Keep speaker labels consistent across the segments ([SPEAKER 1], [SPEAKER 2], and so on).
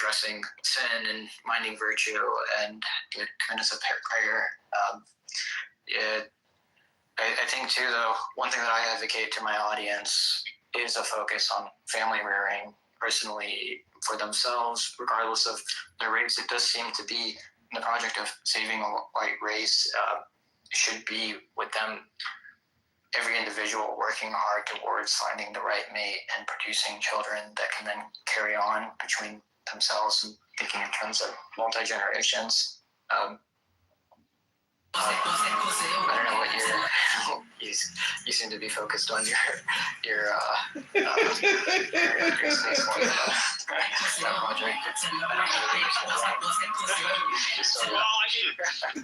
[SPEAKER 1] addressing sin and minding virtue and goodness of prayer. I think too, though, one thing that I advocate to my audience is a focus on family rearing personally for themselves, regardless of their race. It does seem to be the project of saving a white race should be with them, every individual working hard towards finding the right mate and producing children that can then carry on between themselves and thinking in terms of multi-generations. I don't know what you seem to be focused on your space project.
[SPEAKER 2] Well, I mean,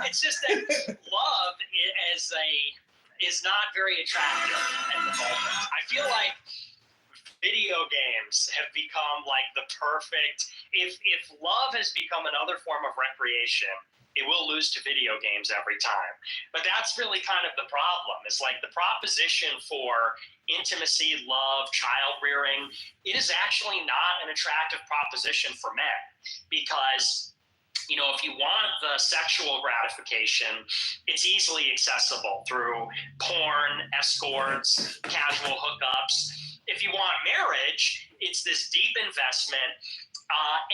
[SPEAKER 2] it's just that love is not very attractive at the moment. I feel like video games have become like the perfect. If love has become another form of recreation, it will lose to video games every time. But that's really kind of the problem. It's like the proposition for intimacy, love, child rearing, it is actually not an attractive proposition for men. Because, you know, if you want the sexual gratification, it's easily accessible through porn, escorts, casual hookups. If you want marriage, it's this deep investment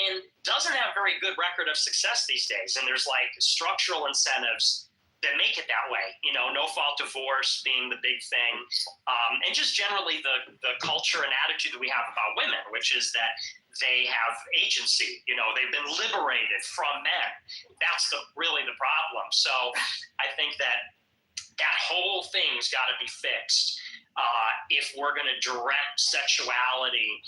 [SPEAKER 2] and doesn't have very good record of success these days. And there's like structural incentives that make it that way. You know, no-fault divorce being the big thing. And just generally the culture and attitude that we have about women, which is that they have agency. You know, they've been liberated from men. That's really the problem. So I think that whole thing's got to be fixed if we're going to direct sexuality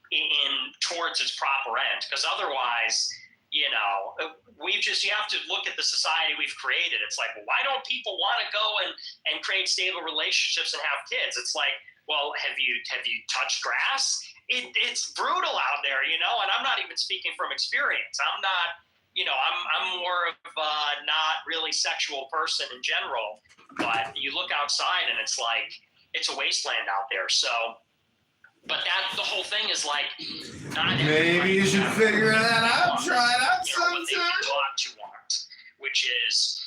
[SPEAKER 2] in towards its proper end, because otherwise, you know, you have to look at the society we've created. It's like, well, why don't people want to go and create stable relationships and have kids? It's like, well, have you touched grass? It's brutal out there, you know, and I'm not even speaking from experience. I'm not, you know, I'm more of a not really sexual person in general, but you look outside and it's like, it's a wasteland out there. So, but the whole thing is like, not
[SPEAKER 3] maybe you should figure that out. Try it out sometime.
[SPEAKER 2] What they want to want, which is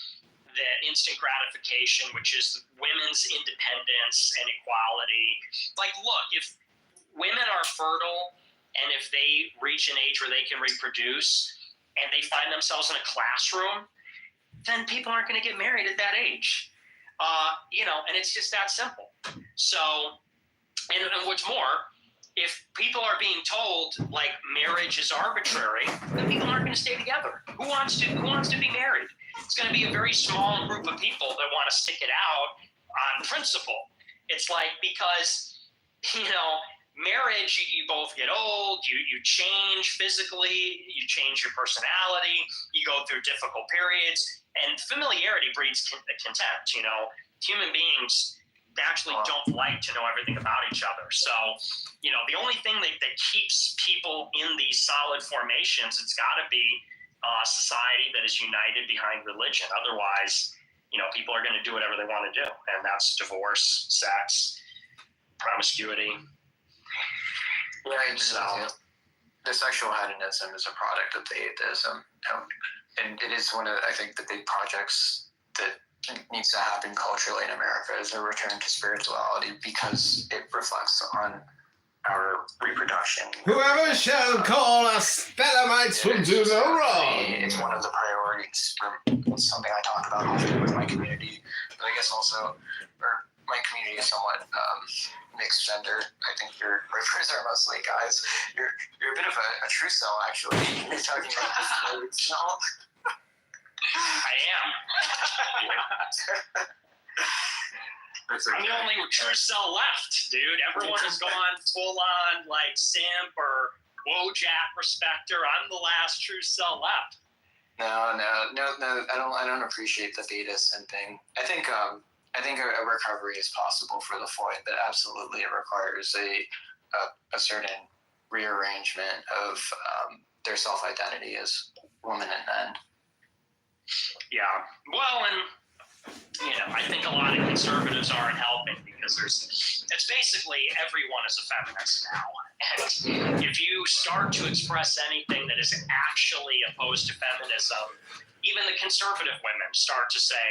[SPEAKER 2] the instant gratification, which is women's independence and equality. Like, look, if women are fertile and if they reach an age where they can reproduce and they find themselves in a classroom, then people aren't going to get married at that age. You know, and it's just that simple. So, and what's more, if people are being told like marriage is arbitrary, then people aren't going to stay together. Who wants to be married? It's going to be a very small group of people that want to stick it out on principle. It's like, because, you know, marriage, you both get old, you change physically, you change your personality, you go through difficult periods, and familiarity breeds contempt. You know, human beings actually don't like to know everything about each other. So, you know, the only thing that keeps people in these solid formations, it's got to be a society that is united behind religion. Otherwise, you know, people are going to do whatever they want to do, and that's divorce, sex, promiscuity.
[SPEAKER 1] Right. So, the sexual hedonism is a product of the atheism, and it is one of, I think, the big projects that needs to happen culturally in America is a return to spirituality, because it reflects on our reproduction.
[SPEAKER 3] Whoever shall call us Spelamites will do no wrong.
[SPEAKER 1] It's one of the priorities. It's something I talk about often with my community, but I guess also, my community is somewhat mixed gender. I think your riffers are mostly guys. You're a bit of a true cell, actually. You're talking about this cell.
[SPEAKER 2] I am. I'm the only true cell left, dude. Everyone has gone full on like simp or Wojak respecter. I'm the last true cell left.
[SPEAKER 1] No. I don't appreciate the beta simping. I think a recovery is possible for the Floyd, but absolutely it requires a certain rearrangement of their self-identity as women and men.
[SPEAKER 2] Yeah. Well, and I think a lot of conservatives aren't helping because it's basically everyone is a feminist now. And if you start to express anything that is actually opposed to feminism, even the conservative women start to say,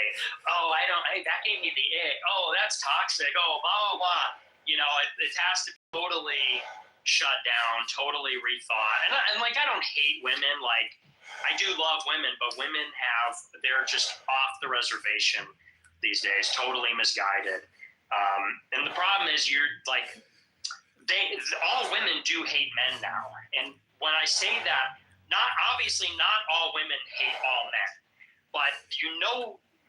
[SPEAKER 2] oh, that gave me the ick. Oh, that's toxic. Oh, blah, blah, blah. It has to be totally shut down, totally rethought. And I don't hate women. Like, I do love women, but women they're just off the reservation these days, totally misguided. And the problem is all women do hate men now. And when I say that, not all women hate all men, but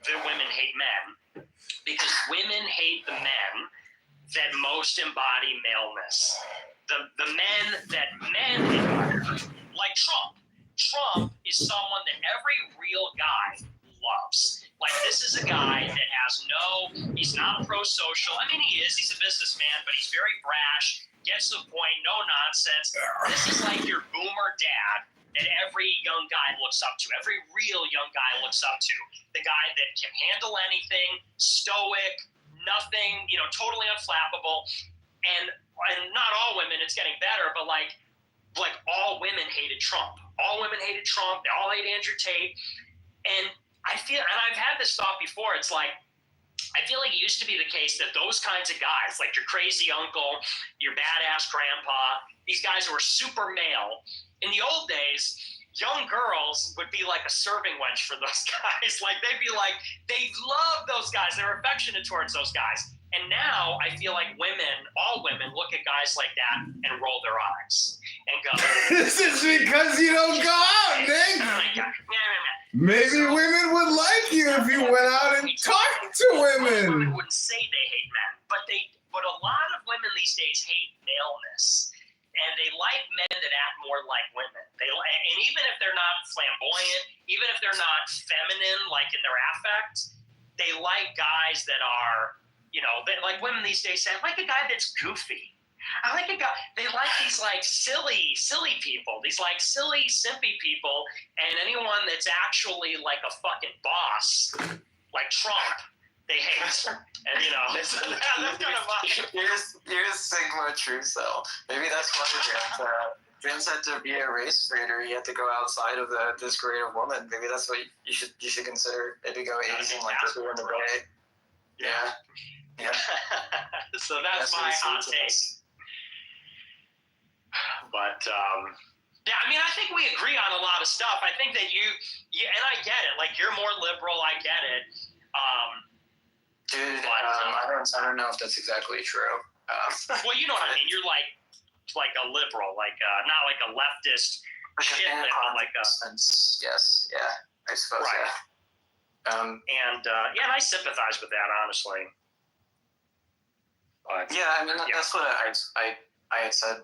[SPEAKER 2] that women hate men because women hate the men that most embody maleness. The men that men admire, like Trump. Trump is someone that every real guy loves. Like, this is a guy that he's not pro-social. I mean, he is. He's a businessman, but he's very brash, gets to the point, no nonsense. This is like your boomer dad that every young guy looks up to. Every real young guy looks up to. The guy that can handle anything, stoic, nothing, totally unflappable. And not all women, it's getting better, but like all women hated Trump. All women hated Trump. They all hate Andrew Tate. And I've had this thought before. It's like, I feel like it used to be the case that those kinds of guys, like your crazy uncle, your badass grandpa, these guys who were super male, in the old days, young girls would be like a serving wench for those guys. Like, they'd be like, they love those guys. They're affectionate towards those guys. And now I feel like all women look at guys like that and roll their eyes and go,
[SPEAKER 3] This is because you don't go out, Nick.
[SPEAKER 2] oh my God.
[SPEAKER 3] Maybe women would like you if you went out and talked to women.
[SPEAKER 2] Women wouldn't say they hate men, but a lot of women these days hate maleness. And they like men that act more like women. And even if they're not flamboyant, even if they're not feminine, like in their affect, they like guys that are, like women these days say, I like a guy that's goofy. I like a guy. They like these like silly people, these like silly, simpy people, and anyone that's actually like a fucking boss, like Trump, they hate. And that's kind of
[SPEAKER 1] Here's Sigma Truth, though. Maybe that's why Vince had to be a race creator. He had to go outside of this creative woman. Maybe that's what you should consider. Maybe go Asian like this in the way. Yeah.
[SPEAKER 2] So that's my hot take. But I think we agree on a lot of stuff. I think that you and I get it. Like, you're more liberal. I get it.
[SPEAKER 1] Dude, I don't know if that's exactly true.
[SPEAKER 2] Well, you know what I mean. You're like a liberal, like not like a leftist shit, but like a
[SPEAKER 1] sense. Yes, yeah, I suppose.
[SPEAKER 2] Right.
[SPEAKER 1] Yeah.
[SPEAKER 2] And I sympathize with that, honestly. But,
[SPEAKER 1] yeah, I mean that's what I had said.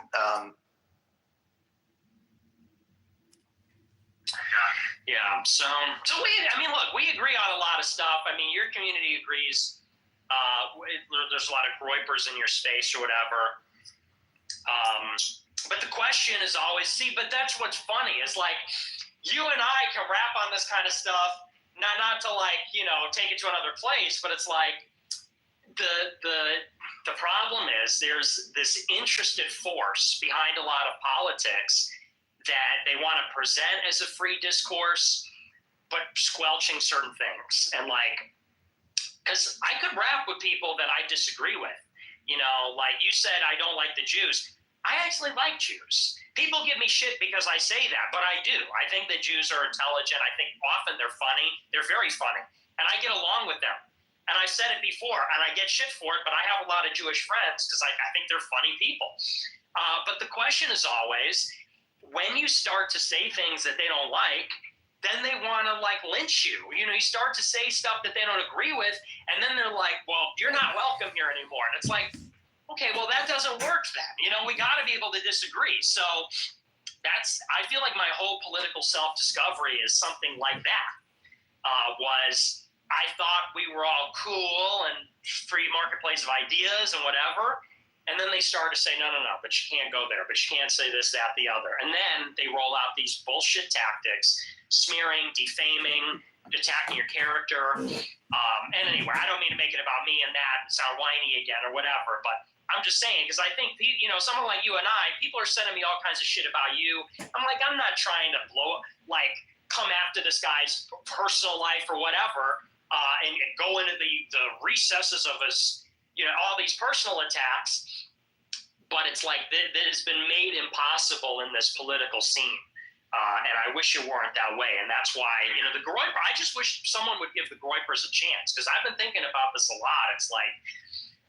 [SPEAKER 2] Yeah. So we agree on a lot of stuff. I mean, your community agrees. There's a lot of groypers in your space or whatever. But the question is always, but that's what's funny is like, you and I can rap on this kind of stuff, not to like, take it to another place, but it's like the problem is there's this interested force behind a lot of politics that they want to present as a free discourse, but squelching certain things. And like, because I could rap with people that I disagree with, like you said, I don't like the Jews. I actually like Jews. People give me shit because I say that, but I do. I think that Jews are intelligent. I think often they're funny. They're very funny. And I get along with them. And I've said it before, and I get shit for it, but I have a lot of Jewish friends because I think they're funny people. But the question is always, when you start to say things that they don't like, then they want to like lynch you. You start to say stuff that they don't agree with, and then they're like, well, you're not welcome here anymore. And it's like, okay, well, that doesn't work then. We got to be able to disagree. So I feel like my whole political self-discovery is something like that. I thought we were all cool and free marketplace of ideas and whatever. And then they start to say, no, but you can't go there, but you can't say this, that, the other. And then they roll out these bullshit tactics, smearing, defaming, attacking your character. And anyway, I don't mean to make it about me and that and sound whiny again or whatever, but I'm just saying, because I think, someone like you and I, people are sending me all kinds of shit about you. I'm like, I'm not trying to come after this guy's personal life or whatever, and go into the recesses of his, all these personal attacks. But it's like that has been made impossible in this political scene. And I wish it weren't that way. And that's why, the Groyper, I just wish someone would give the Groypers a chance, because I've been thinking about this a lot. It's like,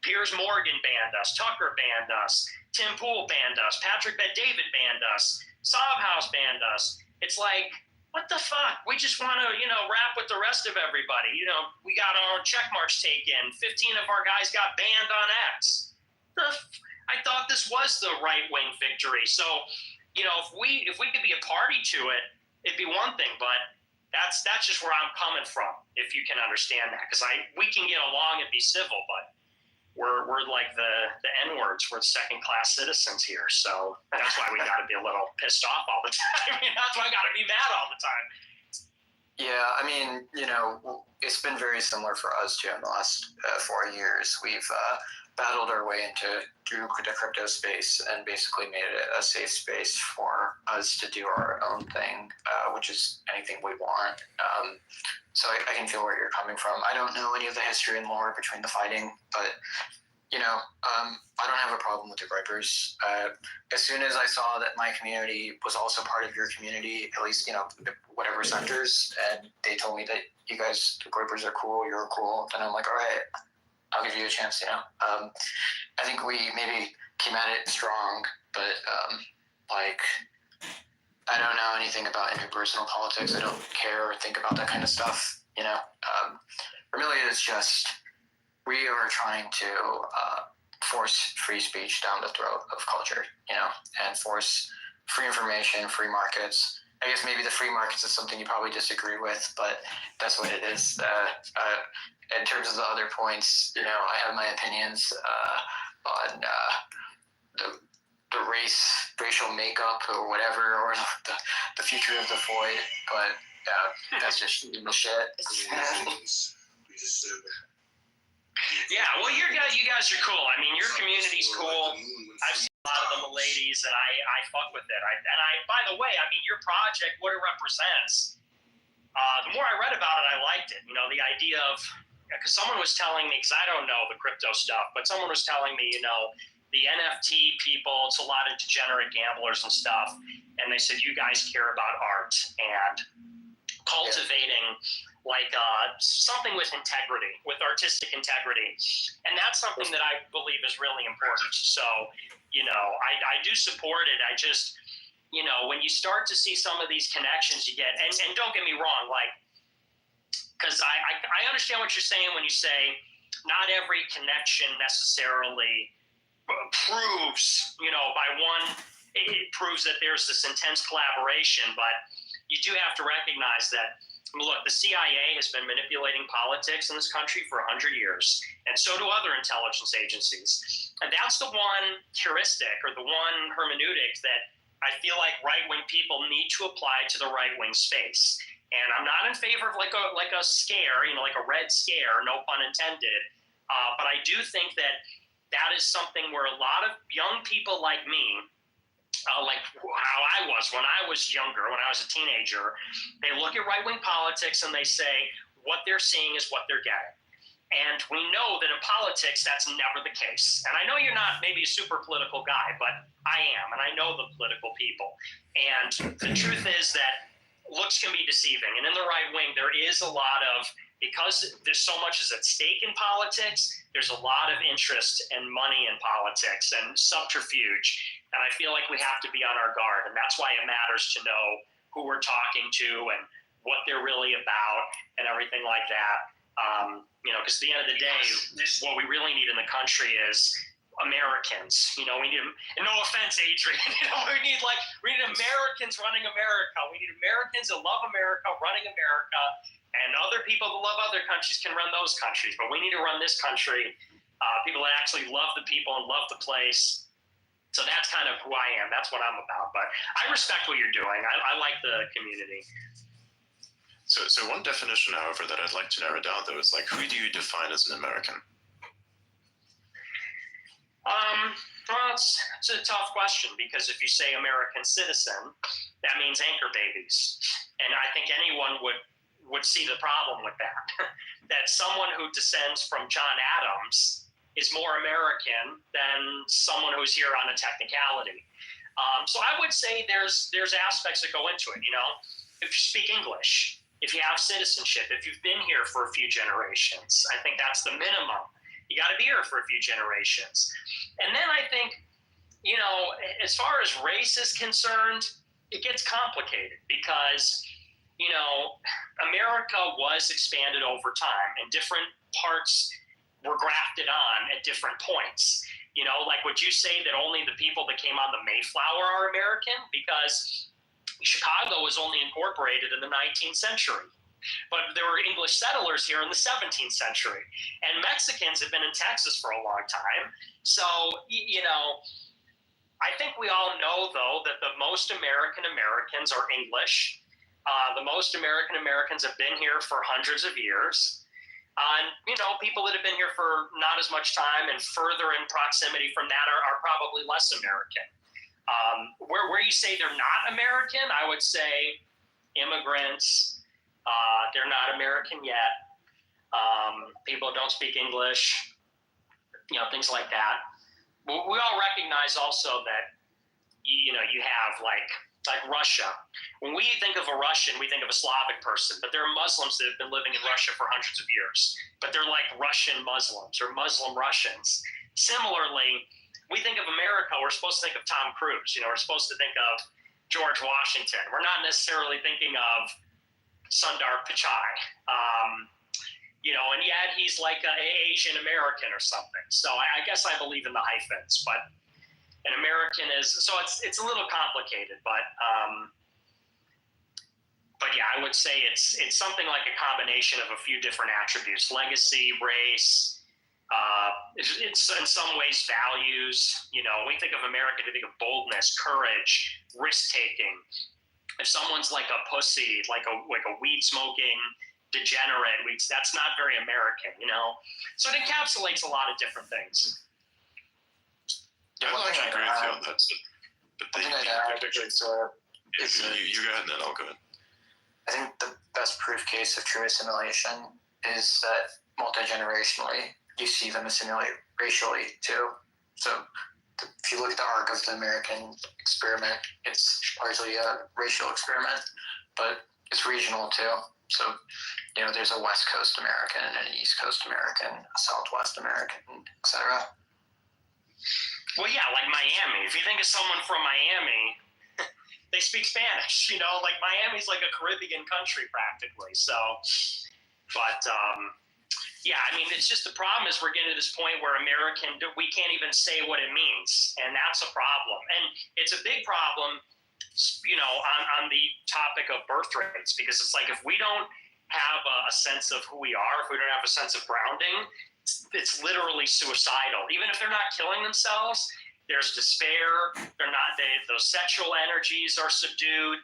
[SPEAKER 2] Piers Morgan banned us, Tucker banned us, Tim Pool banned us, Patrick Bet-David banned us, Sobhouse banned us. It's like, what the fuck? We just want to, rap with the rest of everybody. We got our check marks taken. 15 of our guys got banned on X. I thought this was the right-wing victory. So, if we could be a party to it, it'd be one thing, but that's just where I'm coming from, if you can understand that. Because we can get along and be civil, but we're like the N-words. We're second-class citizens here. So that's why we got to be a little pissed off all the time. That's why I got to be mad all the time.
[SPEAKER 1] Yeah, I mean, it's been very similar for us too in the last 4 years. We've battled our way through the crypto space and basically made it a safe space for us to do our own thing, which is anything we want. So I can feel where you're coming from. I don't know any of the history and lore between the fighting, but I don't have a problem with the Groypers. As soon as I saw that my community was also part of your community, at least, whatever sectors, and they told me that you guys, the Groypers are cool, you're cool, then I'm like, all right, I'll give you a chance, I think we maybe came at it strong, but I don't know anything about interpersonal politics. I don't care or think about that kind of stuff, Really, it's just, we are trying to force free speech down the throat of culture, and force free information, free markets. I guess maybe the free markets is something you probably disagree with, but that's what it is. In terms of the other points, I have my opinions on the racial makeup or whatever, or the future of the void, but that's just shit.
[SPEAKER 2] Yeah, well, you guys are cool. I mean, your community's cool. I've seen a lot of the ladies, and I fuck with it. By the way, I mean, your project, what it represents, the more I read about it, I liked it. The idea of, because someone was telling me, because I don't know the crypto stuff, but someone was telling me, the NFT people, it's a lot of degenerate gamblers and stuff, and they said, you guys care about art and cultivating something with integrity, with artistic integrity. And that's something that I believe is really important. So, I do support it. I just, when you start to see some of these connections you get, and don't get me wrong, because I understand what you're saying when you say not every connection necessarily proves, it proves that there's this intense collaboration, but you do have to recognize that, look, the CIA has been manipulating politics in this country for 100 years, and so do other intelligence agencies. And that's the one heuristic or the one hermeneutic that I feel like right-wing people need to apply to the right-wing space. And I'm not in favor of like a scare, like a red scare, no pun intended. But I do think that is something where a lot of young people like me, like how I was when I was younger, when I was a teenager, they look at right-wing politics and they say what they're seeing is what they're getting. And we know that in politics, that's never the case. And I know you're not maybe a super political guy, but I am, and I know the political people. And the truth is that looks can be deceiving. And in the right wing, there is a lot of, because there's so much is at stake in politics, there's a lot of interest and money in politics and subterfuge. And I feel like we have to be on our guard. And that's why it matters to know who we're talking to and what they're really about and everything like that. Because at the end of the day, what we really need in the country is Americans. We need, and no offense, Adrian, we need Americans running America. We need Americans that love America running America, and other people that love other countries can run those countries. But we need to run this country. People that actually love the people and love the place. So that's kind of who I am. That's what I'm about. But I respect what you're doing. I like the community.
[SPEAKER 4] So one definition, however, that I'd like to narrow down, though, is like, who do you define as an American?
[SPEAKER 2] Well, it's a tough question, because if you say American citizen, that means anchor babies, and I think anyone would see the problem with that. That someone who descends from John Adams is more American than someone who's here on a technicality. So I would say there's aspects that go into it. You know, if you speak English, if you have citizenship, if you've been here for a few generations, I think that's the minimum. You got to be here for a few generations. And then I think, you know, as far as race is concerned, it gets complicated because, you know, America was expanded over time and different parts were grafted on at different points. You know, like, would you say that only the people that came on the Mayflower are American? Because Chicago was only incorporated in the 19th century. But there were English settlers here in the 17th century. And Mexicans have been in Texas for a long time. So, you know, I think we all know, though, that the most American Americans are English. The most American Americans have been here for hundreds of years. And, you know, people that have been here for not as much time and further in proximity from that are probably less American. Where you say they're not American, I would say immigrants. They're not American yet. People don't speak English, you know, things like that. We all recognize also that, you know, you have like Russia. When we think of a Russian, we think of a Slavic person, but there are Muslims that have been living in Russia for hundreds of years, but they're like Russian Muslims or Muslim Russians. Similarly, we think of America, we're supposed to think of Tom Cruise, you know, we're supposed to think of George Washington. We're not necessarily thinking of Sundar Pichai, you know, and yet he's like an Asian American or something. So I guess I believe in the hyphens, but an American is, so it's a little complicated, but yeah, I would say it's something like a combination of a few different attributes: legacy, race. It's in some ways values. You know, when we think of America, we think of boldness, courage, risk taking. If someone's like a pussy, like a weed smoking degenerate, that's not very American, you know. So it encapsulates a lot of different things.
[SPEAKER 4] Yeah, I actually agree with you on that. But you go ahead, and then I'll go ahead.
[SPEAKER 1] I think the best proof case of true assimilation is that multi-generationally, you see them assimilate racially too. So if you look at the arc of the American experiment, it's largely a racial experiment, but it's regional too. So, you know, there's a West Coast American and an East Coast American, a Southwest American, etc.
[SPEAKER 2] Well, yeah, like Miami. If you think of someone from Miami, they speak Spanish, you know, like Miami's like a Caribbean country practically. So, but, yeah, I mean, it's just the problem is we're getting to this point where we can't even say what it means, and that's a problem. And it's a big problem, you know, on the topic of birth rates, because it's like if we don't have a sense of who we are, if we don't have a sense of grounding, it's literally suicidal. Even if they're not killing themselves, there's despair. Those sexual energies are subdued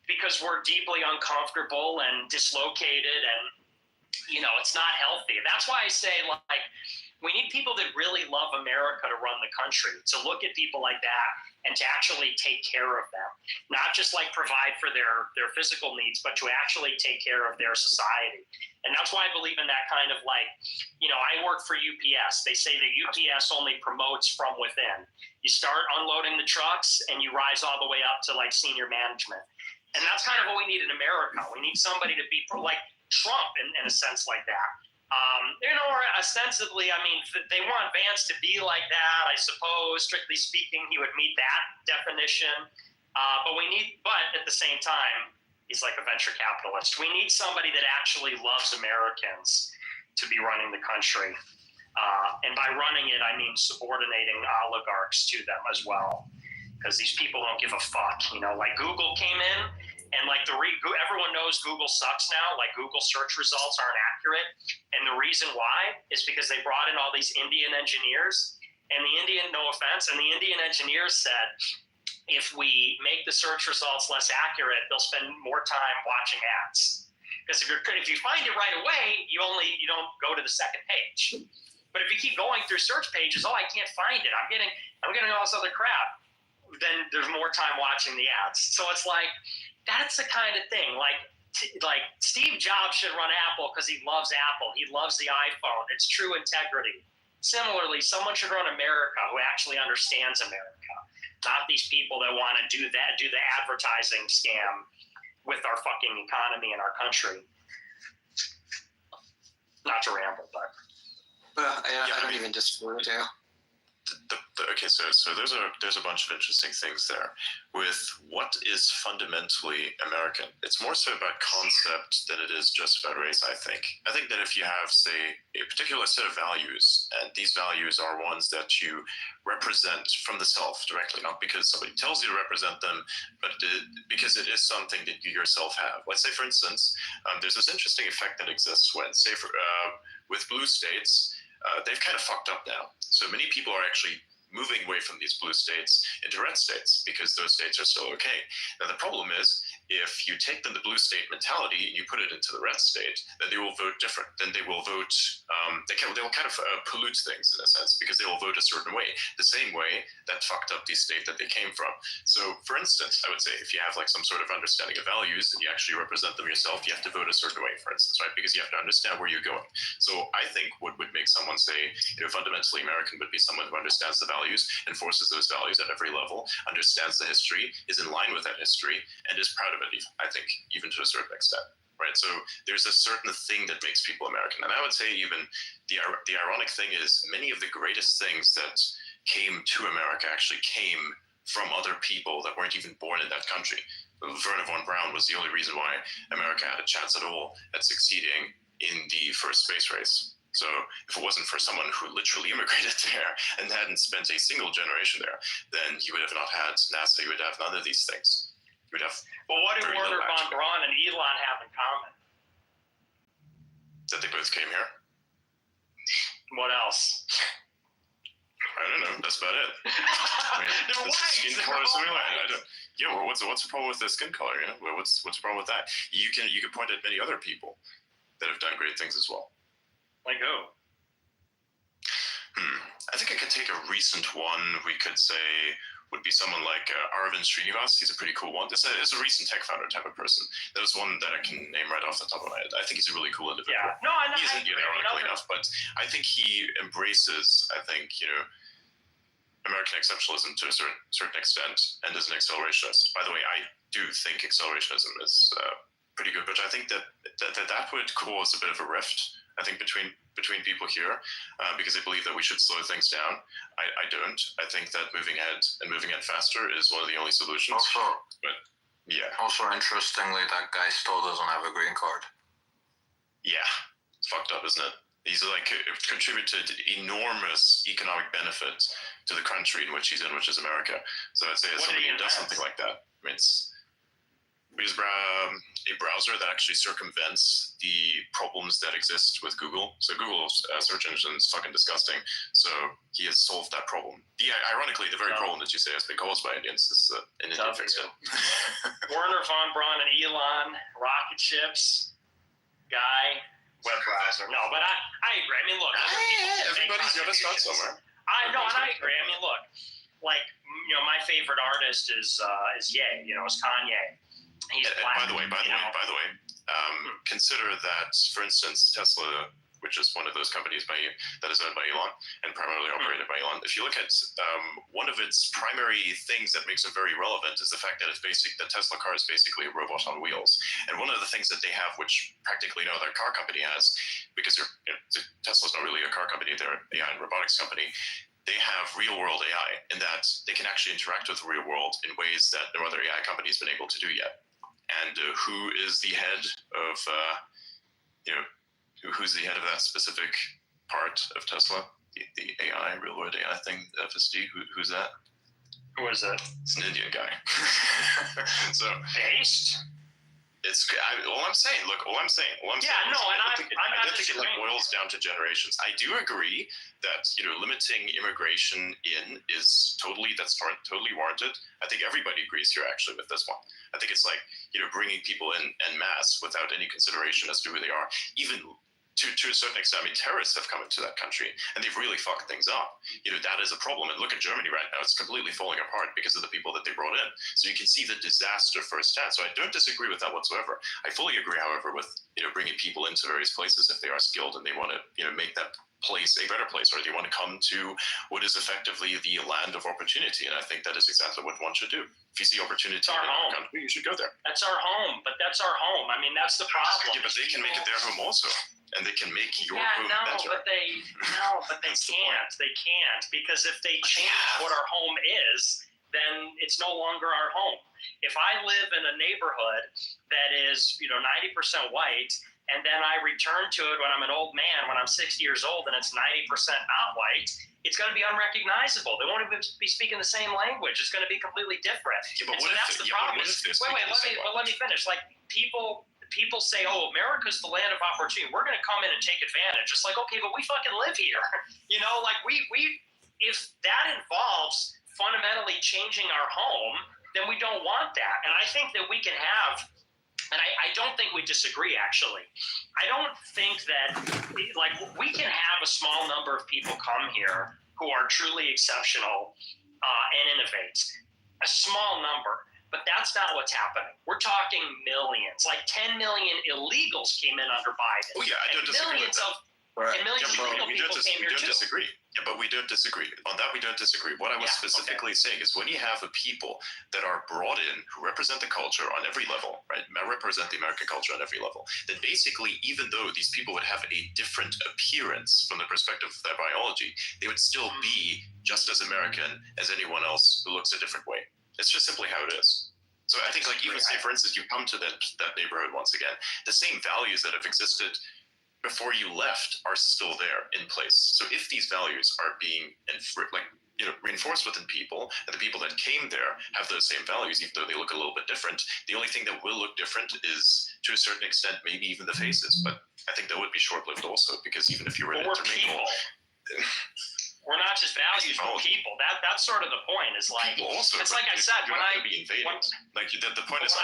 [SPEAKER 2] because we're deeply uncomfortable and dislocated, and you know, it's not healthy. That's why I say, like, we need people that really love America to run the country, to look at people like that and to actually take care of them. Not just like provide for their physical needs, but to actually take care of their society. And that's why I believe in that kind of like, you know, I work for UPS. They say that UPS only promotes from within. You start unloading the trucks and you rise all the way up to like senior management. And that's kind of what we need in America. We need somebody to be like Trump in a sense like that. You know, or ostensibly, I mean, they want Vance to be like that, I suppose. Strictly speaking, he would meet that definition. But at the same time, he's like a venture capitalist. We need somebody that actually loves Americans to be running the country. And by running it, I mean subordinating oligarchs to them as well. Because these people don't give a fuck. You know, like Google came in, and like everyone knows Google sucks now. Like Google search results aren't accurate. And the reason why is because they brought in all these Indian engineers. And the Indian engineers said, if we make the search results less accurate, they'll spend more time watching ads. Because if you find it right away, you don't go to the second page. But if you keep going through search pages, I can't find it. I'm getting all this other crap. Then there's more time watching the ads. So it's like, that's the kind of thing. Like Steve Jobs should run Apple because he loves Apple. He loves the iPhone. It's true integrity. Similarly, someone should run America who actually understands America, not these people that want to do the advertising scam with our fucking economy and our country. Not to ramble, but
[SPEAKER 1] I don't even disagree with you.
[SPEAKER 4] Okay, so there's a bunch of interesting things there with what is fundamentally American. It's more so about concept than it is just about race, I think. I think that if you have, say, a particular set of values, and these values are ones that you represent from the self directly, not because somebody tells you to represent them, but because it is something that you yourself have. Let's say, for instance, there's this interesting effect that exists when, say, with blue states, they've kind of fucked up now. So many people are actually moving away from these blue states into red states because those states are still okay. Now, the problem is, if you take them the blue state mentality and you put it into the red state, then they will vote different. Then they will vote, they will kind of pollute things in a sense because they will vote a certain way, the same way that fucked up the state that they came from. So, for instance, I would say if you have like some sort of understanding of values and you actually represent them yourself, you have to vote a certain way, for instance, right? Because you have to understand where you're going. So I think what would make someone say, fundamentally American would be someone who understands the values, enforces those values at every level, understands the history, is in line with that history, and is proud of it, I think, even to a certain extent. Right, so there's a certain thing that makes people American, and I would say even the ironic thing is many of the greatest things that came to America actually came from other people that weren't even born in that country. Wernher von Braun was the only reason why America had a chance at all at succeeding in the first space race. So if it wasn't for someone who literally immigrated there and hadn't spent a single generation there, then you would have not had NASA, you would have none of these things. You would have.
[SPEAKER 2] Well, what do Wernher von Braun and Elon have in common?
[SPEAKER 4] That they both came here.
[SPEAKER 2] What else?
[SPEAKER 4] I don't know. That's about it. I mean, skin color or something like that. Yeah. Well, what's the problem with the skin color? What's the problem with that? You can point at many other people that have done great things as well.
[SPEAKER 2] Like who?
[SPEAKER 4] I think I could take a recent one. We could say would be someone like Arvind Srinivas. He's a pretty cool one. It's a recent tech founder type of person. That was one that I can name right off the top of my head. I think he's a really cool individual.
[SPEAKER 2] Yeah. No, I know.
[SPEAKER 4] He isn't ironically enough, but I think he embraces, American exceptionalism to a certain extent and is an accelerationist. By the way, I do think accelerationism is pretty good, but I think that would cause a bit of a rift, I think, between people here, because they believe that we should slow things down. I don't. I think that moving ahead faster is one of the only solutions.
[SPEAKER 5] Also, interestingly, that guy still doesn't have a green card.
[SPEAKER 4] Yeah, it's fucked up, isn't it? He's contributed enormous economic benefit to the country in which he's in, which is America. So I'd say as somebody who does something like that, I mean, it's a browser that actually circumvents the problems that exist with Google. So Google's search engine is fucking disgusting. So he has solved that problem. Ironically, the very problem that you say has been caused by Indians is an Indian fixed it.
[SPEAKER 2] Wernher von Braun and Elon, rocket ships, guy, web browser. No, but I agree. I mean, look.
[SPEAKER 4] Everybody's got to start somewhere.
[SPEAKER 2] I know, and I agree. I mean, look, like, my favorite artist is Ye. Is Kanye. He's black.
[SPEAKER 4] By the way, consider that, for instance, Tesla, which is one of those companies that is owned by Elon and primarily operated by Elon. If you look at one of its primary things that makes it very relevant is the fact that the Tesla car is basically a robot on wheels. And one of the things that they have, which practically no other car company has, because Tesla's not really a car company, they're an AI and robotics company. They have real-world AI in that they can actually interact with the real world in ways that no other AI company has been able to do yet. And who is the head of, who's the head of that specific part of Tesla? The AI, real-world AI thing, FSD, who's that?
[SPEAKER 2] Who is it?
[SPEAKER 4] It's an Indian guy. So
[SPEAKER 2] based?
[SPEAKER 4] all I'm saying. Look, all I'm saying.
[SPEAKER 2] Yeah, no, and
[SPEAKER 4] I
[SPEAKER 2] I'm
[SPEAKER 4] think
[SPEAKER 2] not
[SPEAKER 4] I think it
[SPEAKER 2] disagreeing.
[SPEAKER 4] boils down to generations. I do agree that limiting immigration is totally warranted. I think everybody agrees here actually with this one. I think it's like bringing people in en masse without any consideration as to who they are, even. To a certain extent, I mean, terrorists have come into that country and they've really fucked things up. That is a problem. And look at Germany right now; it's completely falling apart because of the people that they brought in. So you can see the disaster firsthand. So I don't disagree with that whatsoever. I fully agree, however, with bringing people into various places if they are skilled and they want to make that place a better place, or they want to come to what is effectively the land of opportunity. And I think that is exactly what one should do. If you see opportunity in our country, you should go there.
[SPEAKER 2] That's our home, but that's our home. I mean, that's the problem.
[SPEAKER 4] Yeah, but they can make it their home also. And they can make your home better.
[SPEAKER 2] But they can't. They can't, because if they change what our home is, then it's no longer our home. If I live in a neighborhood that is 90% white, and then I return to it when I'm an old man, when I'm 60 years old, and it's 90% not white, it's going to be unrecognizable. They won't even be speaking the same language. It's going to be completely different.
[SPEAKER 4] Yeah, but
[SPEAKER 2] that's the problem. Let me finish. Like people say, "Oh, America's the land of opportunity. We're going to come in and take advantage." It's like, okay, but we fucking live here. Like we if that involves fundamentally changing our home, then we don't want that. And I think that we can have. And I don't think we disagree, actually. I don't think that, we can have a small number of people come here who are truly exceptional and innovate. A small number. But that's not what's happening. We're talking millions. Like 10 million illegals came in under Biden.
[SPEAKER 4] Oh, yeah, I don't disagree with that.
[SPEAKER 2] And millions of illegal people came here, too.
[SPEAKER 4] Disagree. Yeah, but we don't disagree. On that, we don't disagree. What I was specifically saying is when you have a people that are brought in who represent the culture on every level, right? Represent the American culture on every level, then basically, even though these people would have a different appearance from the perspective of their biology, they would still be just as American as anyone else who looks a different way. It's just simply how it is. So I think, even say, for instance, you come to that neighborhood once again, the same values that have existed before you left are still there in place. So if these values are being reinforced within people, and the people that came there have those same values, even though they look a little bit different, the only thing that will look different is, to a certain extent, maybe even the faces. But I think that would be short-lived also, because even if you were to intermingle,
[SPEAKER 2] we're not just values, we're people. That's sort of the point. Is like
[SPEAKER 4] also,
[SPEAKER 2] it's like I said
[SPEAKER 4] when I be invaded. The point is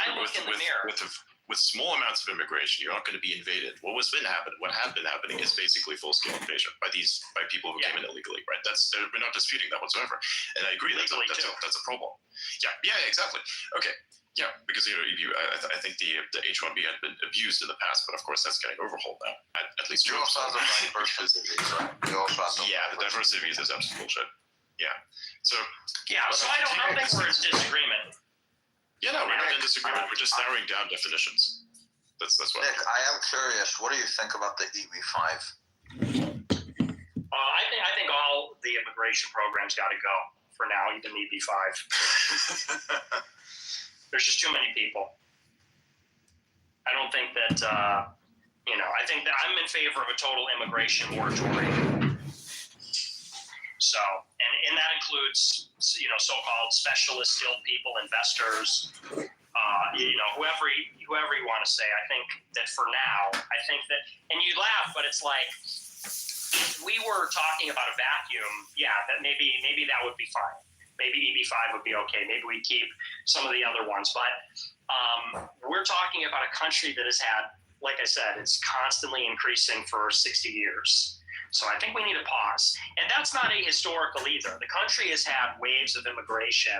[SPEAKER 4] with small amounts of immigration, you're not going to be invaded. What had been happening is basically full-scale invasion by people who came in illegally, right? We're not disputing that whatsoever, and I agree that's a problem. Yeah, exactly. Okay, yeah, because I think the H-1B had been abused in the past, but of course that's getting overhauled now. At least
[SPEAKER 5] you also have the diversity visa.
[SPEAKER 4] The diversity visa is absolute bullshit. Yeah. So
[SPEAKER 2] I don't think we're in disagreement.
[SPEAKER 4] Yeah, no, we're not in disagreement. We're just narrowing down definitions. That's what.
[SPEAKER 5] Nick, I am curious. What do you think about the EB-5?
[SPEAKER 2] I think all the immigration programs got to go for now, even EB-5. There's just too many people. I don't think that. I think that I'm in favor of a total immigration moratorium. So, and that includes, so-called specialist skilled people, investors, whoever you want to say. I think that for now, and you laugh, but it's like, we were talking about a vacuum. Yeah, that maybe that would be fine. Maybe EB-5 would be okay. Maybe we keep some of the other ones. But we're talking about a country that has had, like I said, it's constantly increasing for 60 years. So I think we need to pause. And that's not ahistorical either. The country has had waves of immigration,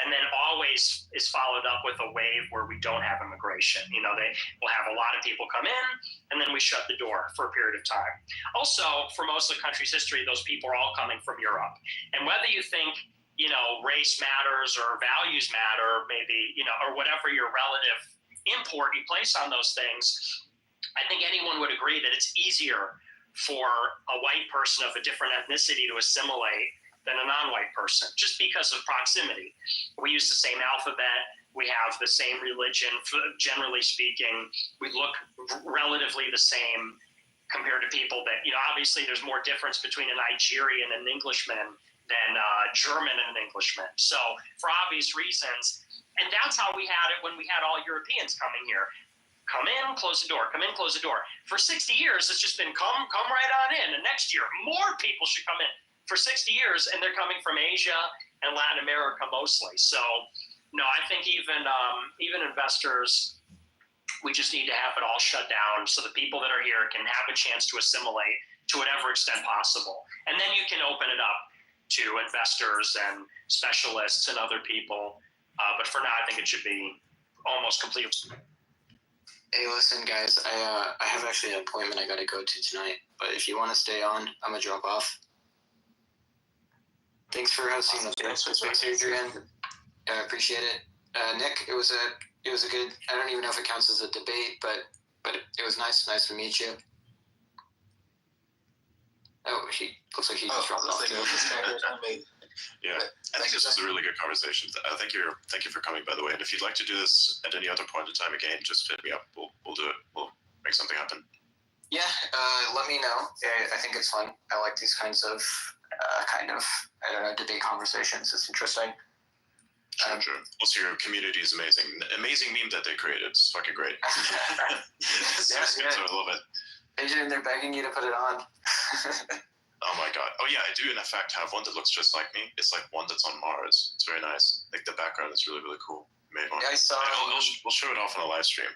[SPEAKER 2] and then always is followed up with a wave where we don't have immigration. They will have a lot of people come in, and then we shut the door for a period of time. Also, for most of the country's history, those people are all coming from Europe. And whether you think, race matters or values matter, maybe, or whatever your relative import you place on those things, I think anyone would agree that it's easier for a white person of a different ethnicity to assimilate than a non-white person, just because of proximity. We use the same alphabet. We have the same religion, generally speaking. We look relatively the same compared to people that, obviously there's more difference between a Nigerian and an Englishman than German and an Englishman. So for obvious reasons, And that's how we had it when we had all Europeans coming here. Come in, close the door. Come in, close the door. For 60 years, it's just been come right on in. And next year, more people should come in. For 60 years, and they're coming from Asia and Latin America mostly. So, no, I think even investors, we just need to have it all shut down so the people that are here can have a chance to assimilate to whatever extent possible. And then you can open it up to investors and specialists and other people. But for now, I think it should be almost complete.
[SPEAKER 1] Hey, listen, guys. I have actually an appointment I got to go to tonight. But if you want to stay on, I'm gonna drop off. Thanks for hosting the space, Adrian. I appreciate it. Nick, it was a good. I don't even know if it counts as a debate, but it was nice to meet you. Oh, he looks like he just dropped off too.
[SPEAKER 4] Yeah, I think this was a really good conversation. Thank you for coming, by the way. And if you'd like to do this at any other point in time again, just hit me up. We'll do it. We'll make something happen.
[SPEAKER 1] Yeah, let me know. I think it's fun. I like these kinds of I don't know, debate conversations. It's interesting.
[SPEAKER 4] Sure. Also, your community is amazing. Amazing meme that they created. It's fucking great.
[SPEAKER 1] Yeah,
[SPEAKER 4] I love it.
[SPEAKER 1] Adrian, they're begging you to put it on.
[SPEAKER 4] Oh my god. Oh yeah, I do in fact have one that looks just like me. It's like one that's on Mars. It's very nice. Like the background is really, really cool. Made one.
[SPEAKER 1] Yeah, I saw.
[SPEAKER 4] We'll show it off on a live stream.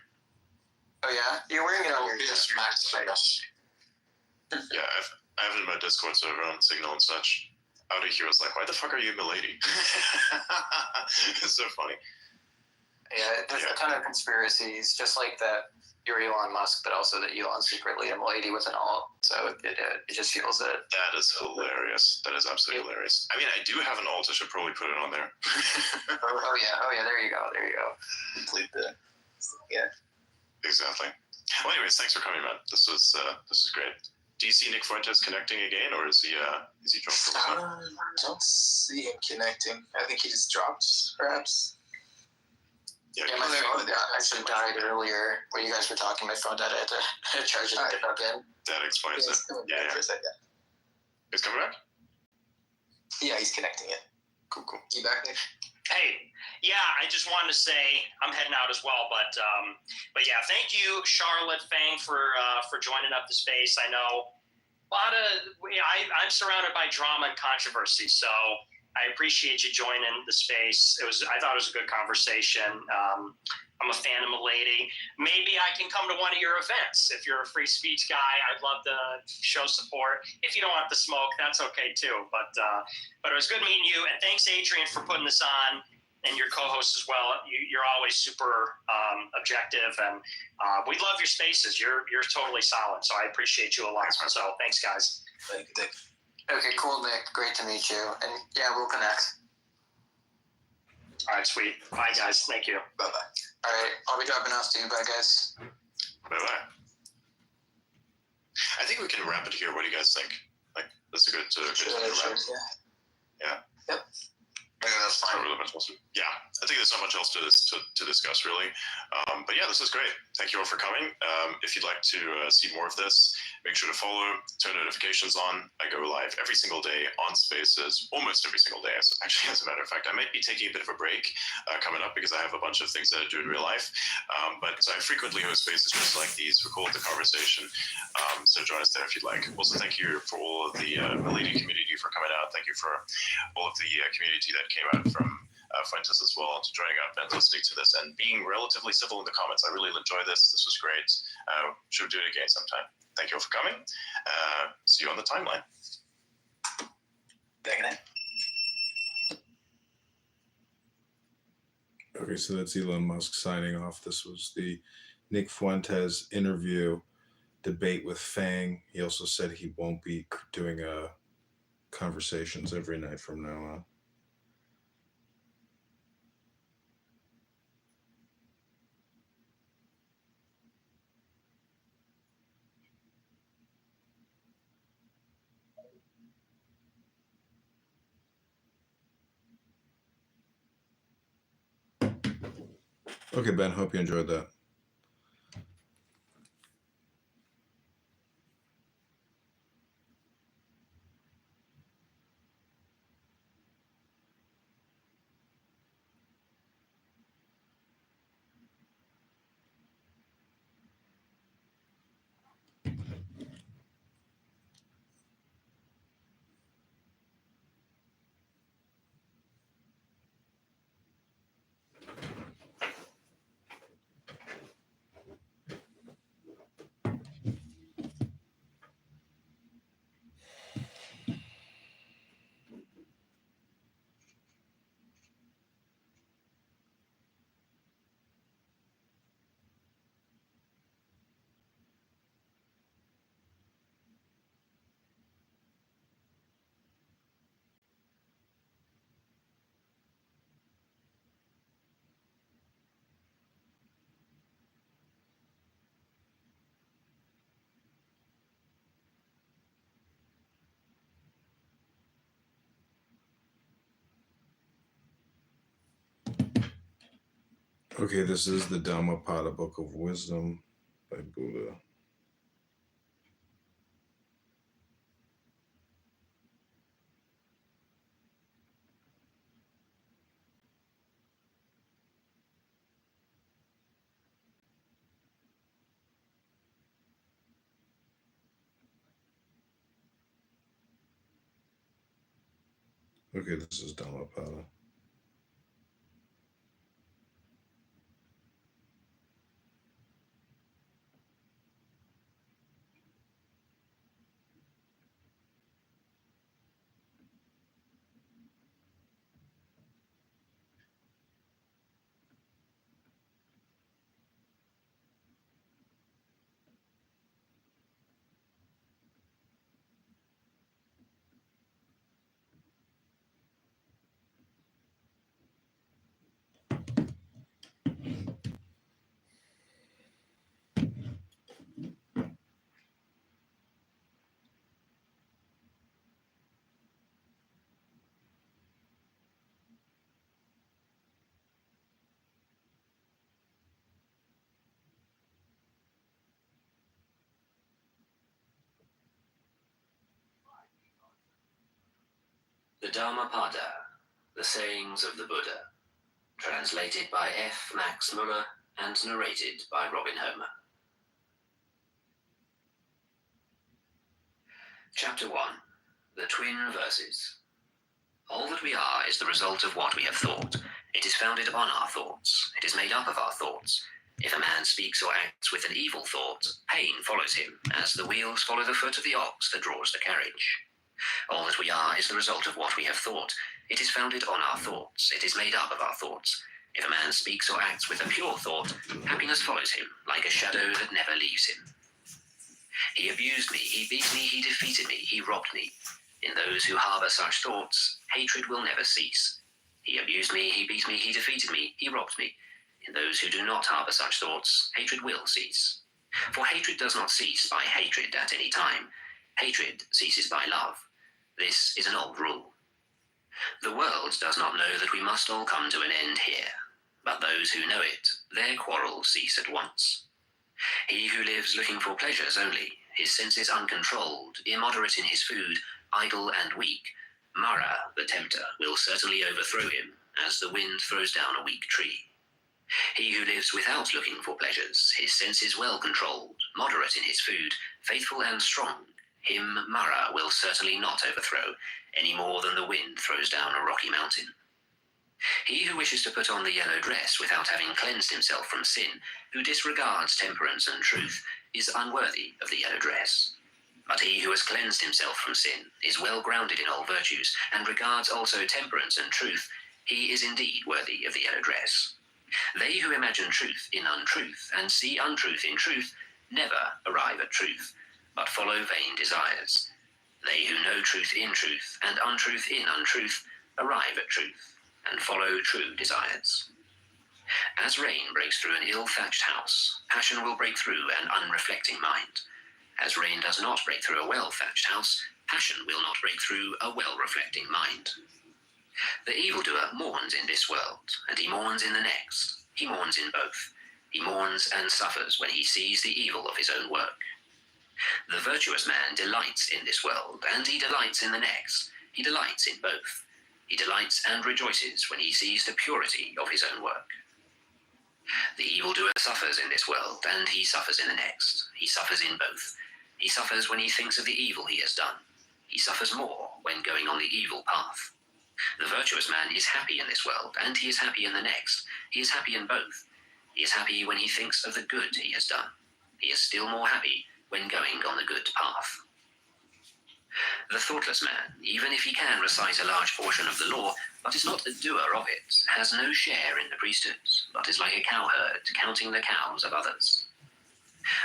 [SPEAKER 1] Oh yeah, you're wearing it on your
[SPEAKER 5] Max, I guess.
[SPEAKER 4] Yeah, I have it in my Discord server on Signal and such. Out of here, I was like, why the fuck are you milady? It's so funny.
[SPEAKER 1] Yeah, there's a ton of conspiracies, just like that you're Elon Musk, but also that Elon's secretly a lady with an alt. So it just feels that.
[SPEAKER 4] That is hilarious. That is absolutely hilarious. I mean, I do have an alt. I should probably put it on there.
[SPEAKER 1] Oh yeah. There you go.
[SPEAKER 5] Complete the. Yeah.
[SPEAKER 4] Exactly. Well, anyways, thanks for coming, man. This is great. Do you see Nick Fuentes connecting again, or is he dropped from his
[SPEAKER 6] I don't see him connecting. I think he just dropped, perhaps.
[SPEAKER 4] Yeah,
[SPEAKER 1] Yeah, my phone actually died earlier when you guys were talking. My phone died. I had to charge it and get back in.
[SPEAKER 4] that explains it.
[SPEAKER 6] He's coming
[SPEAKER 4] Yeah,
[SPEAKER 6] back
[SPEAKER 4] yeah.
[SPEAKER 6] for a second.
[SPEAKER 4] He's coming back?
[SPEAKER 6] Yeah, he's connecting it.
[SPEAKER 4] Cool.
[SPEAKER 6] You back, Nick?
[SPEAKER 2] Hey, yeah, I just wanted to say I'm heading out as well, but yeah, thank you, Charlotte Fang, for joining up the space. I know I'm surrounded by drama and controversy, so I appreciate you joining the space. I thought it was a good conversation. I'm a fan of Milady. Maybe I can come to one of your events. If you're a free speech guy, I'd love to show support. If you don't want the smoke, that's okay too. But it was good meeting you, and thanks, Adrian, for putting this on, and your co-host as well. You're always super objective, and we love your spaces. You're totally solid, so I appreciate you a lot. So thanks, guys.
[SPEAKER 6] Thank you, Nick.
[SPEAKER 1] Okay, cool, Nick. Great to meet you. And yeah, we'll connect.
[SPEAKER 2] All right, sweet. Bye, guys. Thank you.
[SPEAKER 6] Bye-bye.
[SPEAKER 1] All right, I'll be dropping off too. Bye, guys.
[SPEAKER 4] Bye-bye. I think we can wrap it here. What do you guys think? Like, that's a good time to wrap.
[SPEAKER 6] Yeah.
[SPEAKER 5] Yeah, that's fine.
[SPEAKER 4] Yeah, I think there's not much else to discuss, really. But yeah, this is great. Thank you all for coming. If you'd like to see more of this, make sure to follow, turn notifications on. I go live every single day on Spaces, almost every single day. Actually, as a matter of fact, I might be taking a bit of a break coming up because I have a bunch of things that I do in real life. But I frequently host Spaces just like these, record the conversation. So join us there if you'd like. Also, thank you for all of the Milady community for coming out. Thank you for all of the community that came out from Fuentes as well, to joining up and listening to this and being relatively civil in the comments. I really enjoyed this. This was great. Should do it again sometime. Thank you all for coming. See you on the timeline.
[SPEAKER 6] Back in it.
[SPEAKER 3] Okay, so that's Elon Musk signing off. This was the Nick Fuentes interview debate with Fang. He also said he won't be doing conversations every night from now on. Okay, Ben, hope you enjoyed that. Okay, this is the Dhammapada Book of Wisdom by Buddha. Okay, this is Dhammapada.
[SPEAKER 7] The Dhammapada, The Sayings of the Buddha, translated by F. Max Muller and narrated by Robin Homer. Chapter 1. The Twin Verses. All that we are is the result of what we have thought. It is founded on our thoughts. It is made up of our thoughts. If a man speaks or acts with an evil thought, pain follows him, as the wheels follow the foot of the ox that draws the carriage. All that we are is the result of what we have thought. It is founded on our thoughts. It is made up of our thoughts. If a man speaks or acts with a pure thought, happiness follows him, like a shadow that never leaves him. He abused me, he beat me, he defeated me, he robbed me. In those who harbor such thoughts, hatred will never cease. He abused me, he beat me, he defeated me, he robbed me. In those who do not harbor such thoughts, hatred will cease. For hatred does not cease by hatred at any time. Hatred ceases by love. This is an old rule. The world does not know that we must all come to an end here, but those who know it, their quarrels cease at once. He who lives looking for pleasures only, his senses uncontrolled, immoderate in his food, idle and weak, Mara, the tempter, will certainly overthrow him, as the wind throws down a weak tree. He who lives without looking for pleasures, his senses well controlled, moderate in his food, faithful and strong, him Mara will certainly not overthrow, any more than the wind throws down a rocky mountain. He who wishes to put on the yellow dress without having cleansed himself from sin, who disregards temperance and truth, is unworthy of the yellow dress. But he who has cleansed himself from sin is well grounded in all virtues, and regards also temperance and truth, he is indeed worthy of the yellow dress. They who imagine truth in untruth, and see untruth in truth, never arrive at truth, but follow vain desires. They who know truth in truth, and untruth in untruth, arrive at truth, and follow true desires. As rain breaks through an ill-thatched house, passion will break through an unreflecting mind. As rain does not break through a well-thatched house, passion will not break through a well-reflecting mind. The evildoer mourns in this world, and he mourns in the next. He mourns in both. He mourns and suffers when he sees the evil of his own work. The virtuous man delights in this world, and he delights in the next. He delights in both. He delights and rejoices when he sees the purity of his own work. The evildoer suffers in this world, and he suffers in the next. He suffers in both. He suffers when he thinks of the evil he has done. He suffers more when going on the evil path. The virtuous man is happy in this world, and he is happy in the next. He is happy in both. He is happy when he thinks of the good he has done. He is still more happy when going on the good path. The thoughtless man, even if he can recite a large portion of the law, but is not a doer of it, has no share in the priesthood, but is like a cowherd counting the cows of others.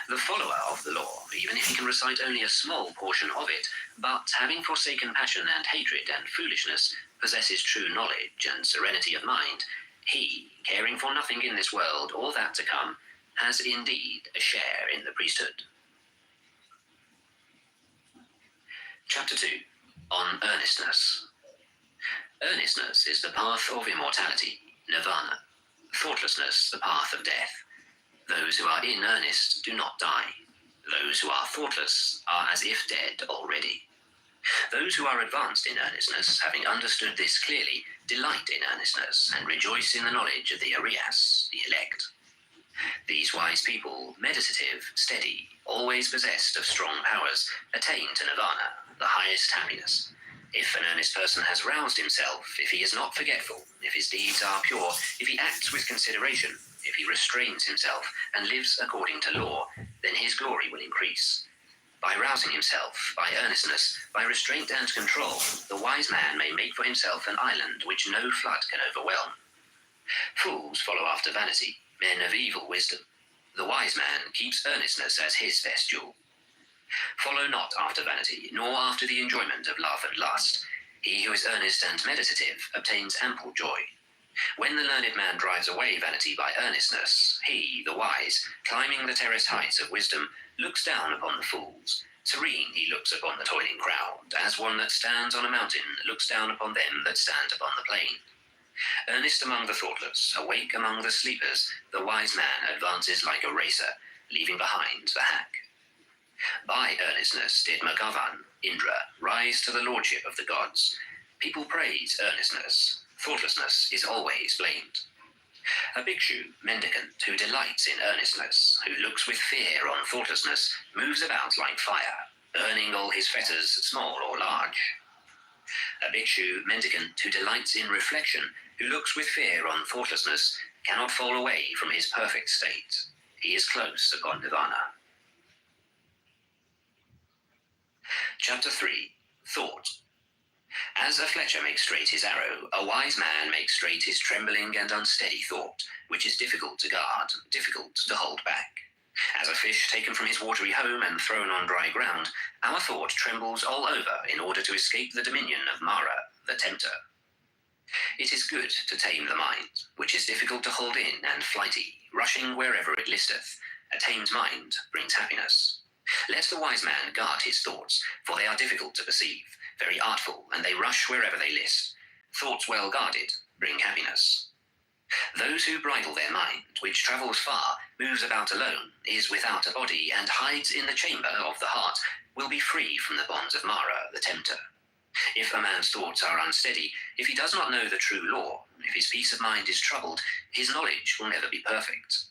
[SPEAKER 7] The follower of the law, even if he can recite only a small portion of it, but having forsaken passion and hatred and foolishness, possesses true knowledge and serenity of mind, he, caring for nothing in this world or that to come, has indeed a share in the priesthood. Chapter 2. On Earnestness. Earnestness is the path of immortality, nirvana. thoughtlessness the path of death. Those who are in earnest do not die. Those who are thoughtless are as if dead already. Those who are advanced in earnestness, having understood this clearly, delight in earnestness and rejoice in the knowledge of the Arias, the elect. These wise people, meditative, steady, always possessed of strong powers, attain to nirvana, the highest happiness. If an earnest person has roused himself, if he is not forgetful, if his deeds are pure, if he acts with consideration, if he restrains himself and lives according to law, then his glory will increase. By rousing himself, by earnestness, by restraint and control, the wise man may make for himself an island which no flood can overwhelm. Fools follow after vanity, men of evil wisdom. The wise man keeps earnestness as his best jewel. Follow not after vanity, nor after the enjoyment of love and lust. He who is earnest and meditative obtains ample joy. When the learned man drives away vanity by earnestness, he, the wise, climbing the terraced heights of wisdom, looks down upon the fools. Serene he looks upon the toiling crowd, as one that stands on a mountain looks down upon them that stand upon the plain. Earnest among the thoughtless, awake among the sleepers, the wise man advances like a racer, leaving behind the hack. By earnestness did Maghavan, Indra, rise to the lordship of the gods. People praise earnestness. Thoughtlessness is always blamed. A bhikshu, mendicant, who delights in earnestness, who looks with fear on thoughtlessness, moves about like fire, burning all his fetters, small or large. A bhikshu, mendicant, who delights in reflection, who looks with fear on thoughtlessness, cannot fall away from his perfect state. He is close upon nirvana. Chapter 3. Thought. As a fletcher makes straight his arrow, a wise man makes straight his trembling and unsteady thought, which is difficult to guard, difficult to hold back. As a fish taken from his watery home and thrown on dry ground, our thought trembles all over in order to escape the dominion of Mara, the tempter. It is good to tame the mind, which is difficult to hold in and flighty, rushing wherever it listeth. A tamed mind brings happiness. Let the wise man guard his thoughts, for they are difficult to perceive, very artful, and they rush wherever they list. Thoughts well guarded bring happiness. Those who bridle their mind, which travels far, moves about alone, is without a body, and hides in the chamber of the heart, will be free from the bonds of Mara, the tempter. If a man's thoughts are unsteady, if he does not know the true law, if his peace of mind is troubled, his knowledge will never be perfect.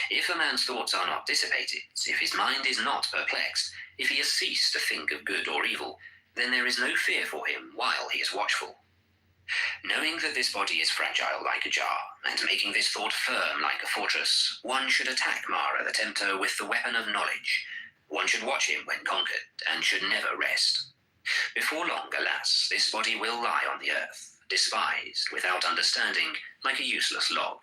[SPEAKER 7] If a man's thoughts are not dissipated, if his mind is not perplexed, if he has ceased to think of good or evil, then there is no fear for him while he is watchful. Knowing that this body is fragile like a jar, and making this thought firm like a fortress, one should attack Mara the tempter with the weapon of knowledge. One should watch him when conquered, and should never rest. Before long, alas, this body will lie on the earth, despised, without understanding, like a useless log.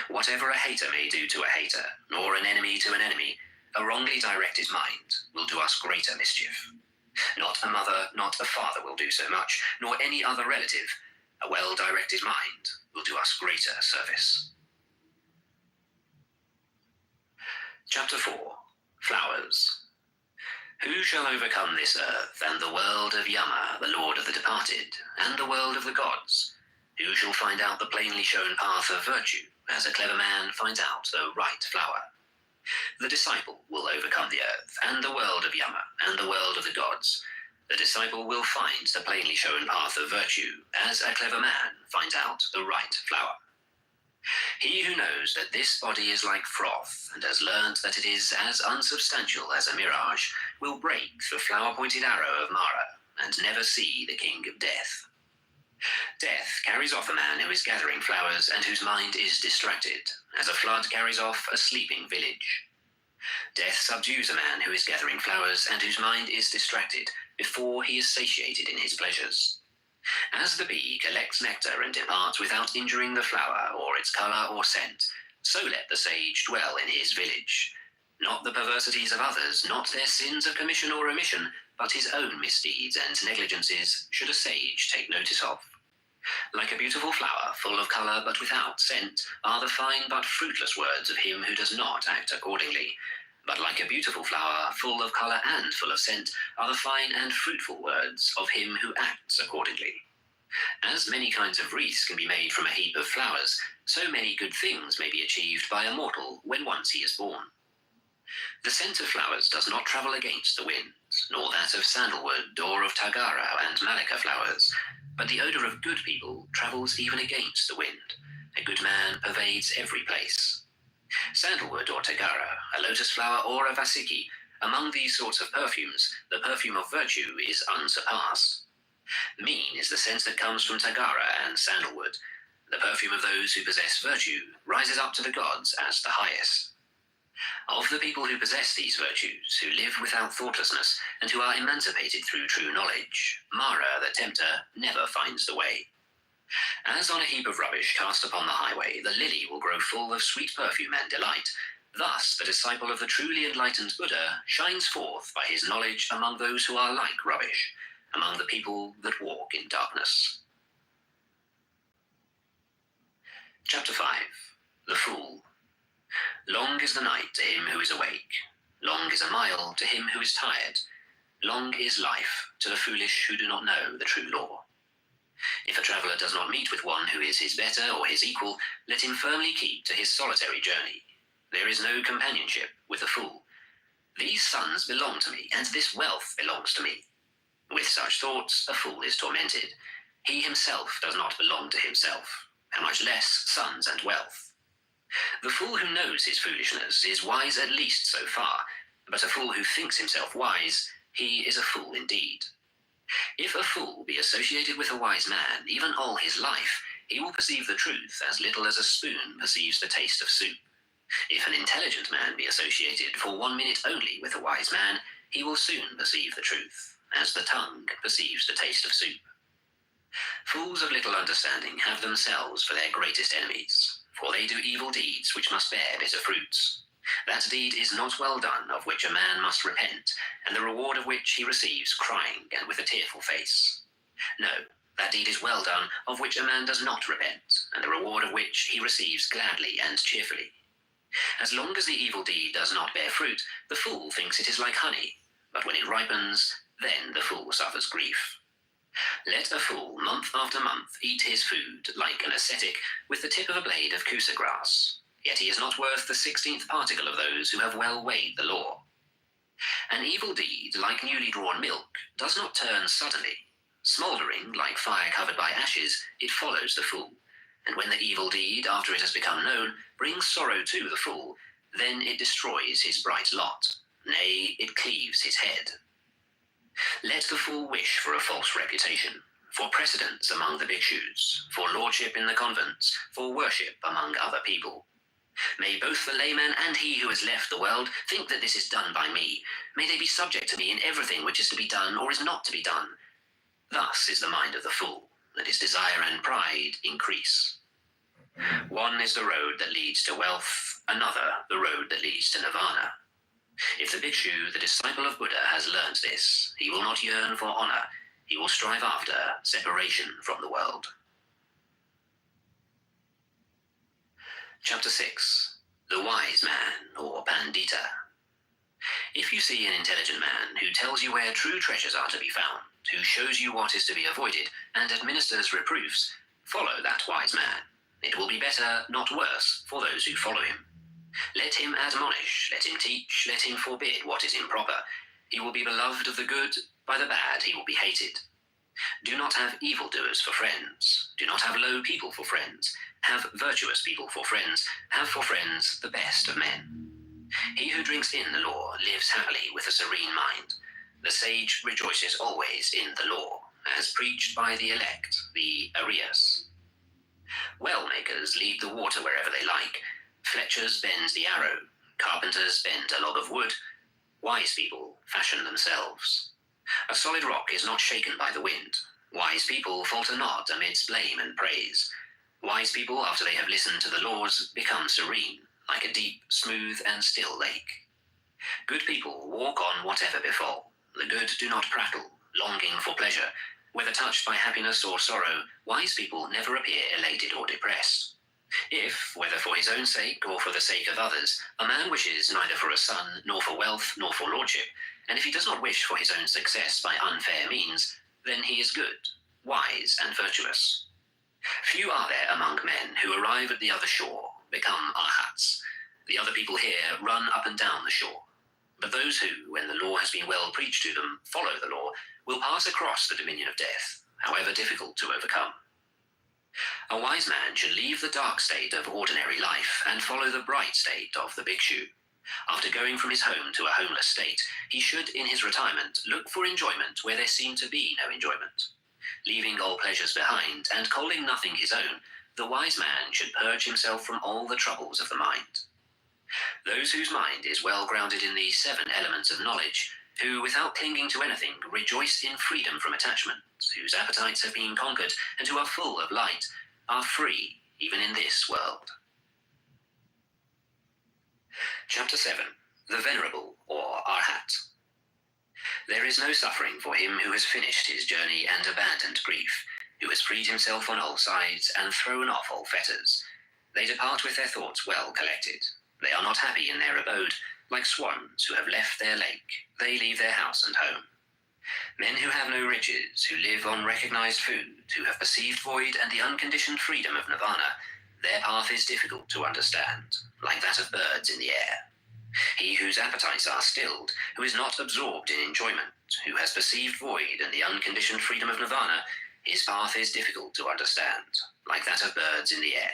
[SPEAKER 7] Whatever a hater may do to a hater, nor an enemy to an enemy, a wrongly directed mind will do us greater mischief. Not a mother, not a father will do so much, nor any other relative. A well-directed mind will do us greater service. Chapter 4. Flowers. Who shall overcome this earth, and the world of Yama, the lord of the departed, and the world of the gods? Who shall find out the plainly shown path of virtue, as a clever man finds out the right flower? The disciple will overcome the earth, and the world of Yama, and the world of the gods. The disciple will find the plainly shown path of virtue, as a clever man finds out the right flower. He who knows that this body is like froth, and has learned that it is as unsubstantial as a mirage, will break the flower-pointed arrow of Mara, and never see the king of death. Death carries off a man who is gathering flowers and whose mind is distracted, as a flood carries off a sleeping village. Death subdues a man who is gathering flowers and whose mind is distracted before he is satiated in his pleasures. As the bee collects nectar and departs without injuring the flower or its colour or scent, so let the sage dwell in his village. Not the perversities of others, not their sins of commission or omission, but his own misdeeds and negligences should a sage take notice of. Like a beautiful flower, full of colour but without scent, are the fine but fruitless words of him who does not act accordingly. But like a beautiful flower, full of colour and full of scent, are the fine and fruitful words of him who acts accordingly. As many kinds of wreaths can be made from a heap of flowers, so many good things may be achieved by a mortal when once he is born. The scent of flowers does not travel against the wind, nor that of sandalwood or of tagara and malika flowers, but the odor of good people travels even against the wind. A good man pervades every place. Sandalwood or tagara, a lotus flower or a vasiki, among these sorts of perfumes, the perfume of virtue is unsurpassed. Mean is the scent that comes from tagara and sandalwood. The perfume of those who possess virtue rises up to the gods as the highest. Of the people who possess these virtues, who live without thoughtlessness, and who are emancipated through true knowledge, Mara, the tempter, never finds the way. As on a heap of rubbish cast upon the highway, the lily will grow full of sweet perfume and delight. Thus, the disciple of the truly enlightened Buddha shines forth by his knowledge among those who are like rubbish, among the people that walk in darkness. Chapter 5. The Fool. Long is the night to him who is awake. Long is a mile to him who is tired. Long is life to the foolish who do not know the true law. If a traveller does not meet with one who is his better or his equal, let him firmly keep to his solitary journey. There is no companionship with a fool. These sons belong to me, and this wealth belongs to me. With such thoughts, a fool is tormented. He himself does not belong to himself, and much less sons and wealth. The fool who knows his foolishness is wise at least so far, but a fool who thinks himself wise, he is a fool indeed. If a fool be associated with a wise man, even all his life, he will perceive the truth as little as a spoon perceives the taste of soup. If an intelligent man be associated for 1 minute only with a wise man, he will soon perceive the truth, as the tongue perceives the taste of soup. Fools of little understanding have themselves for their greatest enemies, for they do evil deeds which must bear bitter fruits. That deed is not well done, of which a man must repent, and the reward of which he receives crying and with a tearful face. No, that deed is well done, of which a man does not repent, and the reward of which he receives gladly and cheerfully. As long as the evil deed does not bear fruit, the fool thinks it is like honey, but when it ripens, then the fool suffers grief. Let a fool, month after month, eat his food, like an ascetic, with the tip of a blade of kusa grass. Yet he is not worth the 16th particle of those who have well weighed the law. An evil deed, like newly drawn milk, does not turn suddenly. Smouldering, like fire covered by ashes, it follows the fool. And when the evil deed, after it has become known, brings sorrow to the fool, then it destroys his bright lot. Nay, it cleaves his head. Let the fool wish for a false reputation, for precedence among the bhikshus, for lordship in the convents, for worship among other people. May both the layman and he who has left the world think that this is done by me. May they be subject to me in everything which is to be done or is not to be done. Thus is the mind of the fool, that his desire and pride increase. One is the road that leads to wealth, another the road that leads to nirvana. If the bhikshu, the disciple of Buddha, has learnt this, he will not yearn for honor. He will strive after separation from the world. Chapter 6. The Wise Man, or Pandita. If you see an intelligent man who tells you where true treasures are to be found, who shows you what is to be avoided, and administers reproofs, follow that wise man. It will be better, not worse, for those who follow him. Let him admonish, let him teach, let him forbid what is improper. He will be beloved of the good, by the bad he will be hated. Do not have evildoers for friends. Do not have low people for friends. Have virtuous people for friends. Have for friends the best of men. He who drinks in the law lives happily with a serene mind. The sage rejoices always in the law, as preached by the elect, the Arias. Well makers lead the water wherever they like. Fletchers bend the arrow. Carpenters bend a log of wood. Wise people fashion themselves. A solid rock is not shaken by the wind. Wise people falter not amidst blame and praise. Wise people, after they have listened to the laws, become serene, like a deep, smooth, and still lake. Good people walk on whatever befall. The good do not prattle, longing for pleasure. Whether touched by happiness or sorrow, wise people never appear elated or depressed. If, whether for his own sake or for the sake of others, a man wishes neither for a son, nor for wealth, nor for lordship, and if he does not wish for his own success by unfair means, then he is good. wise and virtuous. Few are there among men who arrive at the other shore, become arhats. The other people here run up and down the shore. But those who, when the law has been well preached to them, follow the law, will pass across the dominion of death, however difficult to overcome. A wise man should leave the dark state of ordinary life and follow the bright state of the bhikshu. After going from his home to a homeless state, he should, in his retirement, look for enjoyment where there seemed to be no enjoyment. Leaving all pleasures behind and calling nothing his own, the wise man should purge himself from all the troubles of the mind. Those whose mind is well grounded in the 7 elements of knowledge, who, without clinging to anything, rejoice in freedom from attachment, whose appetites have been conquered, and who are full of light, are free even in this world. Chapter 7. The Venerable, or Arhat. There is no suffering for him who has finished his journey and abandoned grief, who has freed himself on all sides and thrown off all fetters. They depart with their thoughts well collected. They are not happy in their abode, like swans who have left their lake. They leave their house and home. Men who have no riches, who live on recognized food, who have perceived void and the unconditioned freedom of nirvana, their path is difficult to understand, like that of birds in the air. He whose appetites are stilled, who is not absorbed in enjoyment, who has perceived void and the unconditioned freedom of nirvana, his path is difficult to understand, like that of birds in the air.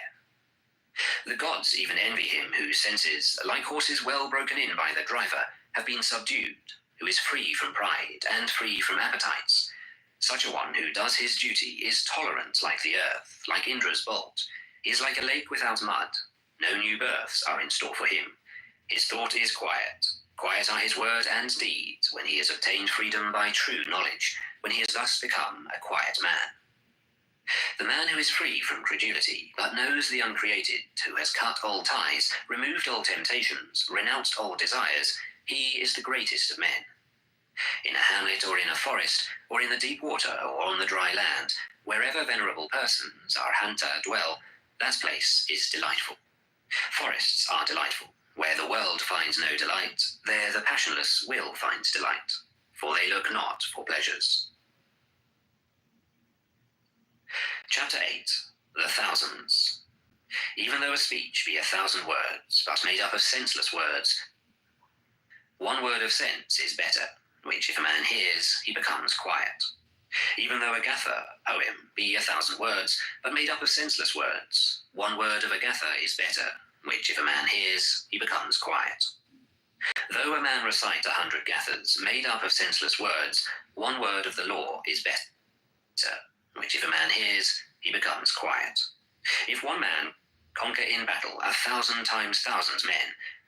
[SPEAKER 7] The gods even envy him whose senses, like horses well broken in by the driver, have been subdued, who is free from pride and free from appetites. Such a one who does his duty is tolerant like the earth, like Indra's bolt. He is like a lake without mud. No new births are in store for him. His thought is quiet. Quiet are his word and deed when he has obtained freedom by true knowledge, when he has thus become a quiet man. The man who is free from credulity, but knows the uncreated, who has cut all ties, removed all temptations, renounced all desires, he is the greatest of men. In a hamlet or in a forest, or in the deep water or on the dry land, wherever venerable persons, Arhanta, dwell, that place is delightful. Forests are delightful. Where the world finds no delight, there the passionless will find delight, for they look not for pleasures. Chapter 8. The Thousands. Even though a speech be 1,000 words, but made up of senseless words, one word of sense is better, which if a man hears, he becomes quiet. Even though a Gatha poem be 1,000 words, but made up of senseless words, one word of a Gatha is better, which if a man hears, he becomes quiet. Though a man recite 100 Gathas made up of senseless words, one word of the law is better, which if a man hears, he becomes quiet. If one man conquer in battle 1,000 times thousands men,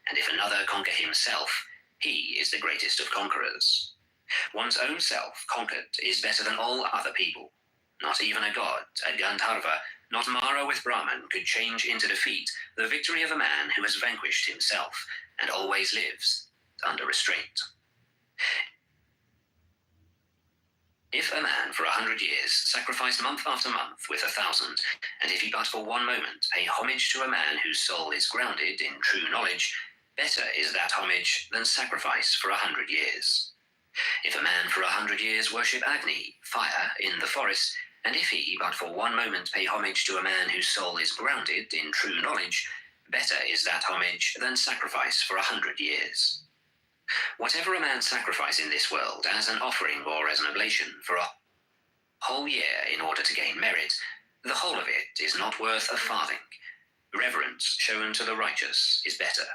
[SPEAKER 7] and if another conquer himself, he is the greatest of conquerors. One's own self conquered is better than all other people. Not even a god, a Gandharva, not Mara with Brahman could change into defeat the victory of a man who has vanquished himself and always lives under restraint. If a man for 100 years sacrifice month after month with 1,000, and if he but for one moment pay homage to a man whose soul is grounded in true knowledge, better is that homage than sacrifice for 100 years. If a man for 100 years worship Agni, fire, in the forest, and if he but for one moment pay homage to a man whose soul is grounded in true knowledge, better is that homage than sacrifice for 100 years. Whatever a man sacrifice in this world as an offering or as an oblation for a whole year in order to gain merit, the whole of it is not worth a farthing. Reverence shown to the righteous is better.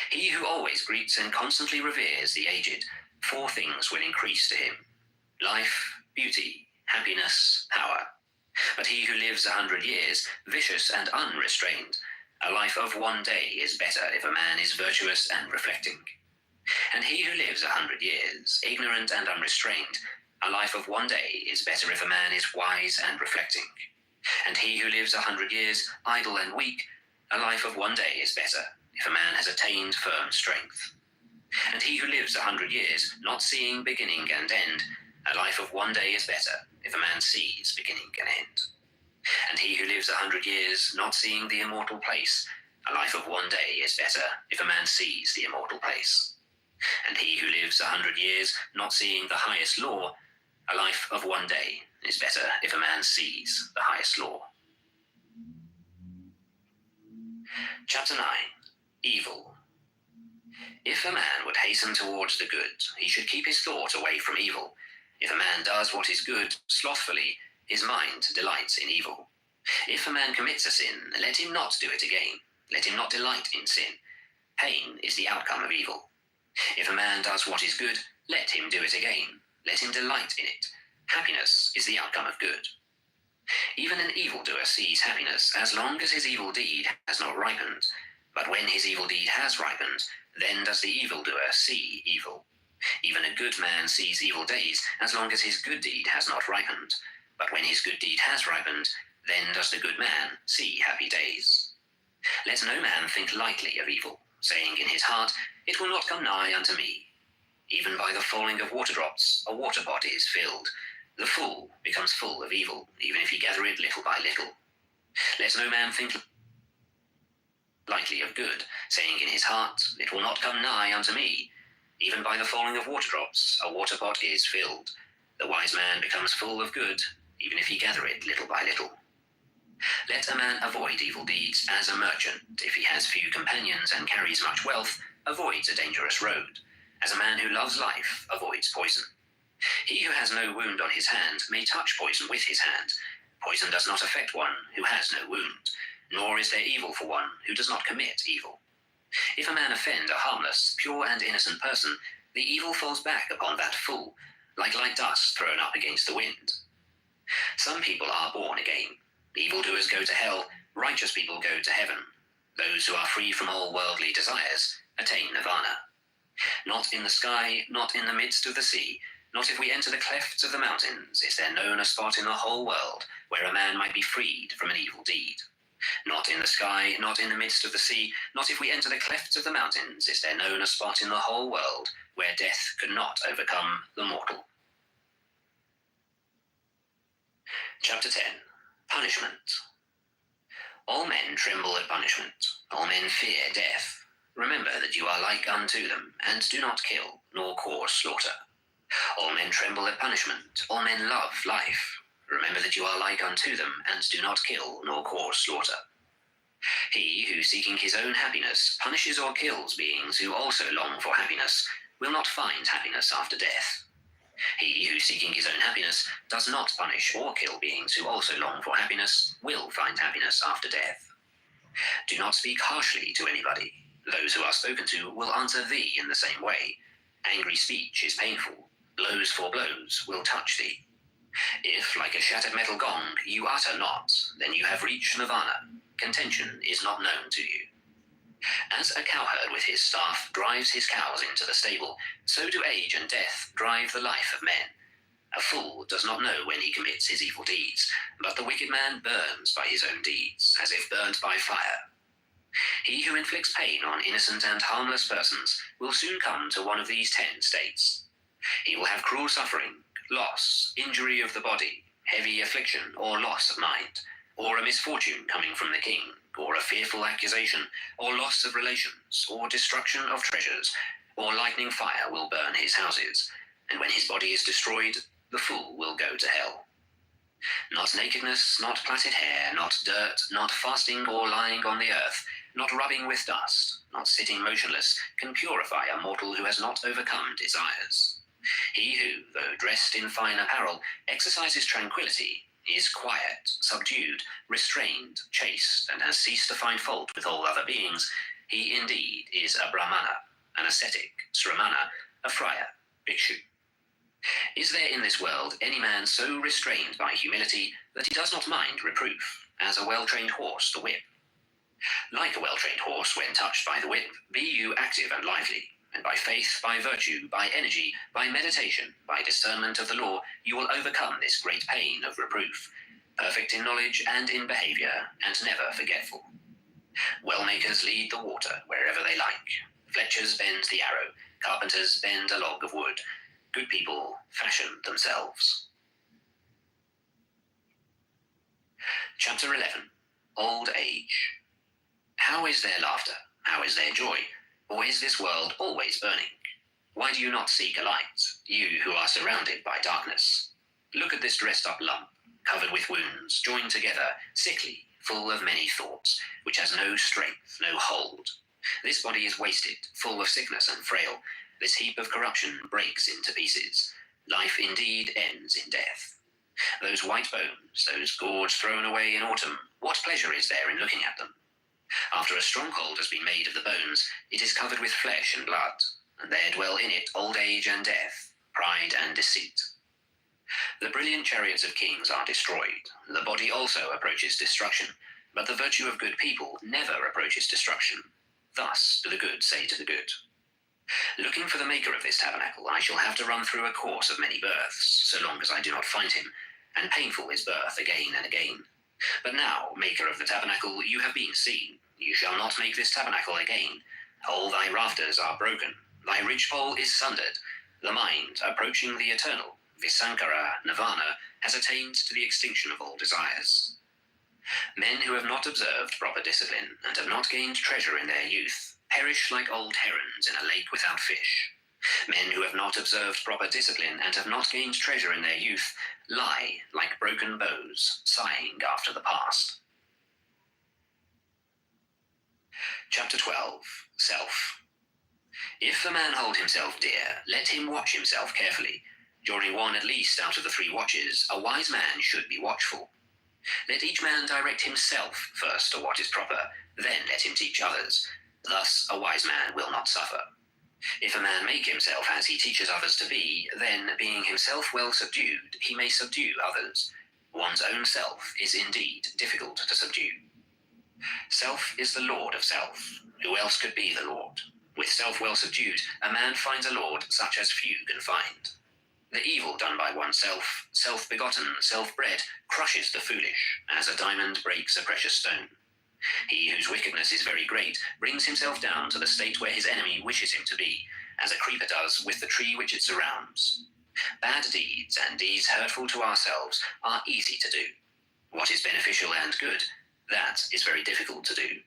[SPEAKER 7] He who always greets and constantly reveres the aged, 4 things will increase to him: life, beauty, happiness, power. But he who lives 100 years, vicious and unrestrained, a life of one day is better if a man is virtuous and reflecting. And he who lives 100 years, ignorant and unrestrained, a life of one day is better if a man is wise and reflecting. And he who lives 100 years, idle and weak, a life of one day is better if a man has attained firm strength. And he who lives 100 years, not seeing beginning and end, a life of one day is better if a man sees beginning and end. And he who lives 100 years, not seeing the immortal place, a life of one day is better if a man sees the immortal place. And he who lives 100 years, not seeing the highest law, A life of one day is better if a man sees the highest law. Chapter 9. Evil. If a man would hasten towards the good, he should keep his thought away from evil. If a man does what is good slothfully, his mind delights in evil. If a man commits a sin, let him not do it again. Let him not delight in sin. Pain is the outcome of evil. If a man does what is good, let him do it again. Let him delight in it. Happiness is the outcome of good. Even an evildoer sees happiness as long as his evil deed has not ripened. But when his evil deed has ripened, then does the evildoer see evil. Even a good man sees evil days as long as his good deed has not ripened. But when his good deed has ripened, then does the good man see happy days. Let no man think lightly of evil, saying in his heart, "It will not come nigh unto me." Even by the falling of water drops, a water pot is filled. The fool becomes full of evil, even if he gather it little by little. Let no man think lightly of good, saying in his heart, "It will not come nigh unto me." Even by the falling of water drops, a water pot is filled. The wise man becomes full of good, even if he gather it little by little. Let a man avoid evil deeds as a merchant. If he has few companions and carries much wealth, avoids a dangerous road. As a man who loves life avoids poison. He who has no wound on his hand may touch poison with his hand. Poison does not affect one who has no wound, nor is there evil for one who does not commit evil. If a man offend a harmless, pure and innocent person, the evil falls back upon that fool, like light dust thrown up against the wind. Some people are born again. Evildoers go to hell, righteous people go to heaven. Those who are free from all worldly desires attain nirvana. Not in the sky, not in the midst of the sea, not if we enter the clefts of the mountains, is there known a spot in the whole world where a man might be freed from an evil deed. Not in the sky, not in the midst of the sea, not if we enter the clefts of the mountains, is there known a spot in the whole world where death could not overcome the mortal. Chapter 10. Punishment. All men tremble at punishment. All men fear death. Remember that you are like unto them, and do not kill, nor cause slaughter. All men tremble at punishment. All men love life. Remember that you are like unto them, and do not kill, nor cause slaughter. He who, seeking his own happiness, punishes or kills beings who also long for happiness, will not find happiness after death. He who, seeking his own happiness, does not punish or kill beings who also long for happiness, will find happiness after death. Do not speak harshly to anybody. Those who are spoken to will answer thee in the same way. Angry speech is painful. Blows for blows will touch thee. If, like a shattered metal gong, you utter not, then you have reached nirvana. Contention is not known to you. As a cowherd with his staff drives his cows into the stable, so do age and death drive the life of men. A fool does not know when he commits his evil deeds, but the wicked man burns by his own deeds, as if burnt by fire. He who inflicts pain on innocent and harmless persons will soon come to one of these 10 states. He will have cruel suffering, loss, injury of the body, heavy affliction or loss of mind, or a misfortune coming from the king, or a fearful accusation, or loss of relations, or destruction of treasures, or lightning fire will burn his houses, and when his body is destroyed, the fool will go to hell. Not nakedness, not plaited hair, not dirt, not fasting or lying on the earth, not rubbing with dust, not sitting motionless, can purify a mortal who has not overcome desires. He who, though dressed in fine apparel, exercises tranquility, is quiet, subdued, restrained, chaste, and has ceased to find fault with all other beings, he indeed is a Brahmana, an ascetic, Sramana, a friar, bhikshu. Is there in this world any man so restrained by humility that he does not mind reproof, as a well-trained horse the whip? Like a well-trained horse, when touched by the whip, be you active and lively, and by faith, by virtue, by energy, by meditation, by discernment of the law, you will overcome this great pain of reproof, perfect in knowledge and in behavior, and never forgetful. Well-makers lead the water wherever they like. Fletchers bend the arrow, carpenters bend a log of wood. Good people fashion themselves. Chapter 11. Old Age. How is their laughter? How is their joy? Or is this world always burning? Why do you not seek a light, you who are surrounded by darkness? Look at this dressed-up lump, covered with wounds, joined together, sickly, full of many thoughts, which has no strength, no hold. This body is wasted, full of sickness and frail. This heap of corruption breaks into pieces. Life indeed ends in death. Those white bones, those gourds thrown away in autumn, what pleasure is there in looking at them? After a stronghold has been made of the bones, it is covered with flesh and blood, and there dwell in it old age and death, pride and deceit. The brilliant chariots of kings are destroyed. The body also approaches destruction, but the virtue of good people never approaches destruction. Thus do the good say to the good. Looking for the maker of this tabernacle, I shall have to run through a course of many births, so long as I do not find him, and painful is birth again and again. But now, maker of the tabernacle, you have been seen. You shall not make this tabernacle again. All thy rafters are broken. Thy ridgepole is sundered. The mind, approaching the eternal, Visankara, Nirvana, has attained to the extinction of all desires. Men who have not observed proper discipline and have not gained treasure in their youth perish like old herons in a lake without fish. Men who have not observed proper discipline and have not gained treasure in their youth lie like broken bows, sighing after the past. Chapter 12. Self. If a man hold himself dear, let him watch himself carefully. During one at least out of the 3 watches, a wise man should be watchful. Let each man direct himself first to what is proper, then let him teach others. Thus a wise man will not suffer. If a man make himself as he teaches others to be, then, being himself well subdued, he may subdue others. One's own self is indeed difficult to subdue. Self is the lord of self. Who else could be the lord? With self well subdued, a man finds a lord such as few can find. The evil done by oneself, self-begotten, self-bred, crushes the foolish, as a diamond breaks a precious stone. He whose wickedness is very great brings himself down to the state where his enemy wishes him to be, as a creeper does with the tree which it surrounds. Bad deeds and deeds hurtful to ourselves are easy to do. What is beneficial and good, that is very difficult to do.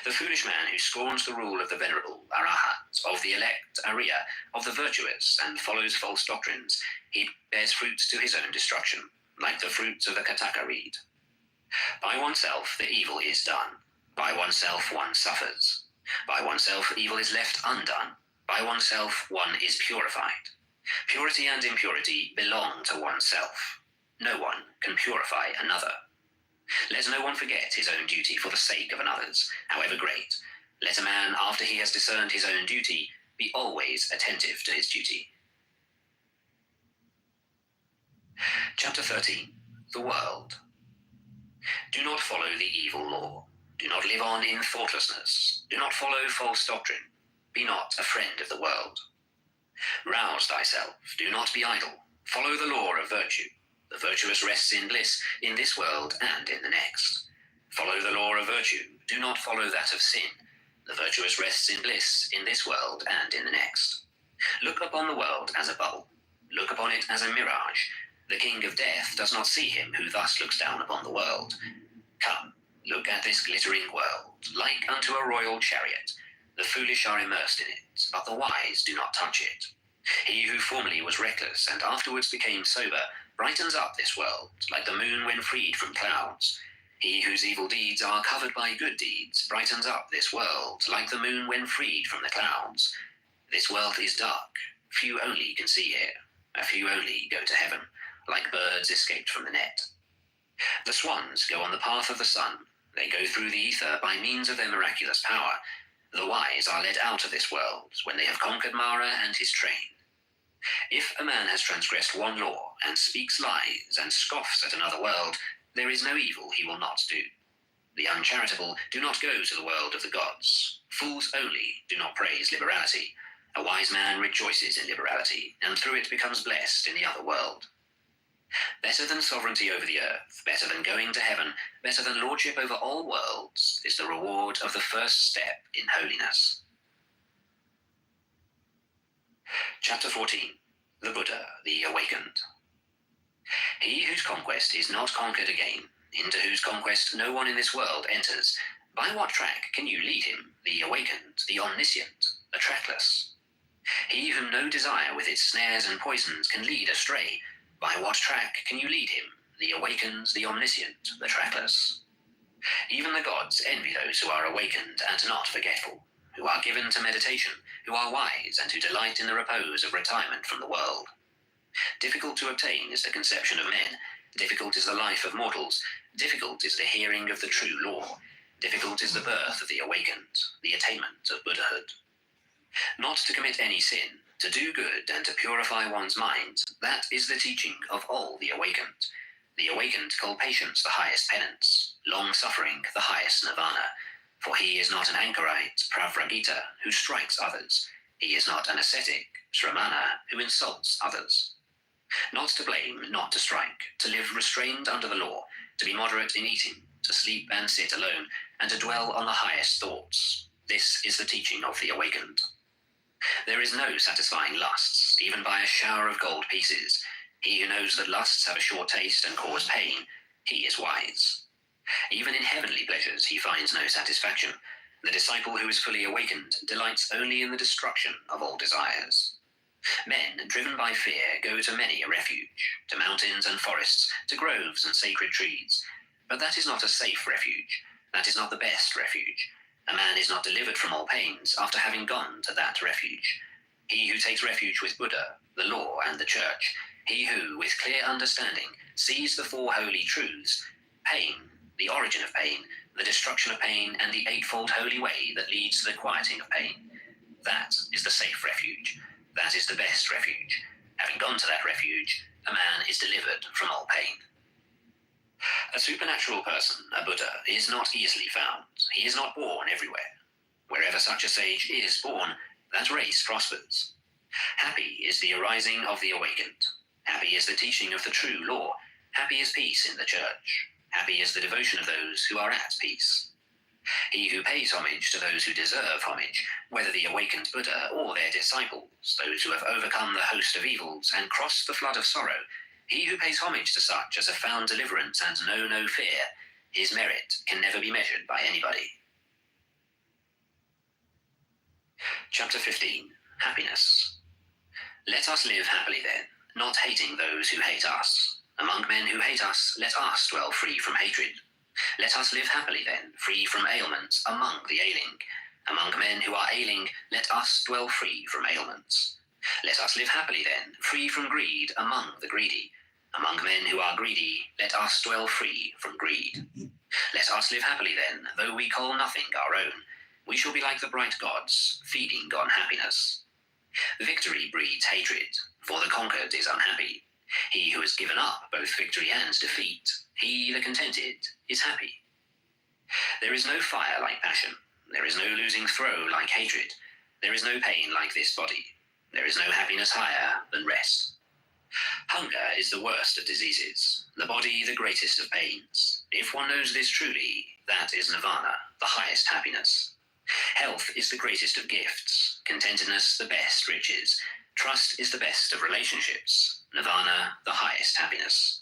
[SPEAKER 7] The foolish man who scorns the rule of the venerable, Arahat, of the elect, Arya, of the virtuous, and follows false doctrines, he bears fruits to his own destruction, like the fruits of the Kataka reed. By oneself the evil is done. By oneself one suffers. By oneself evil is left undone. By oneself one is purified. Purity and impurity belong to oneself. No one can purify another. Let no one forget his own duty for the sake of another's, however great. Let a man, after he has discerned his own duty, be always attentive to his duty. Chapter 13. The World. Do not follow the evil law. Do not live on in thoughtlessness. Do not follow false doctrine. Be not a friend of the world. Rouse thyself. Do not be idle. Follow the law of virtue. The virtuous rests in bliss in this world and in the next. Follow the law of virtue. Do not follow that of sin. The virtuous rests in bliss in this world and in the next. Look upon the world as a bubble. Look upon it as a mirage. The king of death does not see him who thus looks down upon the world. Come, look at this glittering world, like unto a royal chariot. The foolish are immersed in it, but the wise do not touch it. He who formerly was reckless and afterwards became sober brightens up this world, like the moon when freed from clouds. He whose evil deeds are covered by good deeds brightens up this world, like the moon when freed from the clouds. This world is dark. Few only can see here. A few only go to heaven, like birds escaped from the net. The swans go on the path of the sun. They go through the ether by means of their miraculous power. The wise are led out of this world when they have conquered Mara and his train. If a man has transgressed one law and speaks lies and scoffs at another world, there is no evil he will not do. The uncharitable do not go to the world of the gods. Fools only do not praise liberality. A wise man rejoices in liberality, and through it becomes blessed in the other world. Better than sovereignty over the earth, better than going to heaven, better than lordship over all worlds, is the reward of the first step in holiness. Chapter 14. The Buddha, the Awakened. He whose conquest is not conquered again, into whose conquest no one in this world enters, by what track can you lead him, the awakened, the omniscient, the trackless? He whom no desire with its snares and poisons can lead astray, By what track can you lead him, the awakened, the omniscient, the trackless? Even the gods envy those who are awakened and not forgetful, who are given to meditation, who are wise, and who delight in the repose of retirement from the world. Difficult to obtain is the conception of men, difficult is the life of mortals, difficult is the hearing of the true law, difficult is the birth of the awakened, the attainment of Buddhahood. Not to commit any sin, to do good and to purify one's mind, that is the teaching of all the awakened. The awakened call patience the highest penance, long-suffering the highest nirvana, for he is not an anchorite, Pravragita, who strikes others. He is not an ascetic, Sramana, who insults others. Not to blame, not to strike, to live restrained under the law, to be moderate in eating, to sleep and sit alone, and to dwell on the highest thoughts. This is the teaching of the awakened. There is no satisfying lusts, even by a shower of gold pieces. He who knows that lusts have a short taste and cause pain, he is wise. Even in heavenly pleasures he finds no satisfaction. The disciple who is fully awakened delights only in the destruction of all desires. Men, driven by fear, go to many a refuge, to mountains and forests, to groves and sacred trees. But that is not a safe refuge. That is not the best refuge. A man is not delivered from all pains after having gone to that refuge. He who takes refuge with Buddha, the law, and the church, he who, with clear understanding, sees the four holy truths, pain, the origin of pain, the destruction of pain, and the eightfold holy way that leads to the quieting of pain. That is the safe refuge. That is the best refuge. Having gone to that refuge, a man is delivered from all pain. A supernatural person, a Buddha, is not easily found. He is not born everywhere. Wherever such a sage is born, that race prospers. Happy is the arising of the awakened. Happy is the teaching of the true law. Happy is peace in the church. Happy is the devotion of those who are at peace. He who pays homage to those who deserve homage, whether the awakened Buddha or their disciples, those who have overcome the host of evils and crossed the flood of sorrow, he who pays homage to such as have found deliverance and know no fear, his merit can never be measured by anybody. Chapter 15. Happiness. Let us live happily then, not hating those who hate us. Among men who hate us, let us dwell free from hatred. Let us live happily then, free from ailments among the ailing. Among men who are ailing, let us dwell free from ailments. Let us live happily then, free from greed among the greedy. Among men who are greedy, let us dwell free from greed. Let us live happily then, though we call nothing our own. We shall be like the bright gods, feeding on happiness. Victory breeds hatred, for the conquered is unhappy. He who has given up both victory and defeat, he, the contented, is happy. There is no fire like passion. There is no losing throw like hatred. There is no pain like this body. There is no happiness higher than rest. Hunger is the worst of diseases, the body the greatest of pains. If one knows this truly, that is nirvana, the highest happiness. Health is the greatest of gifts, contentedness the best riches, trust is the best of relationships, nirvana the highest happiness.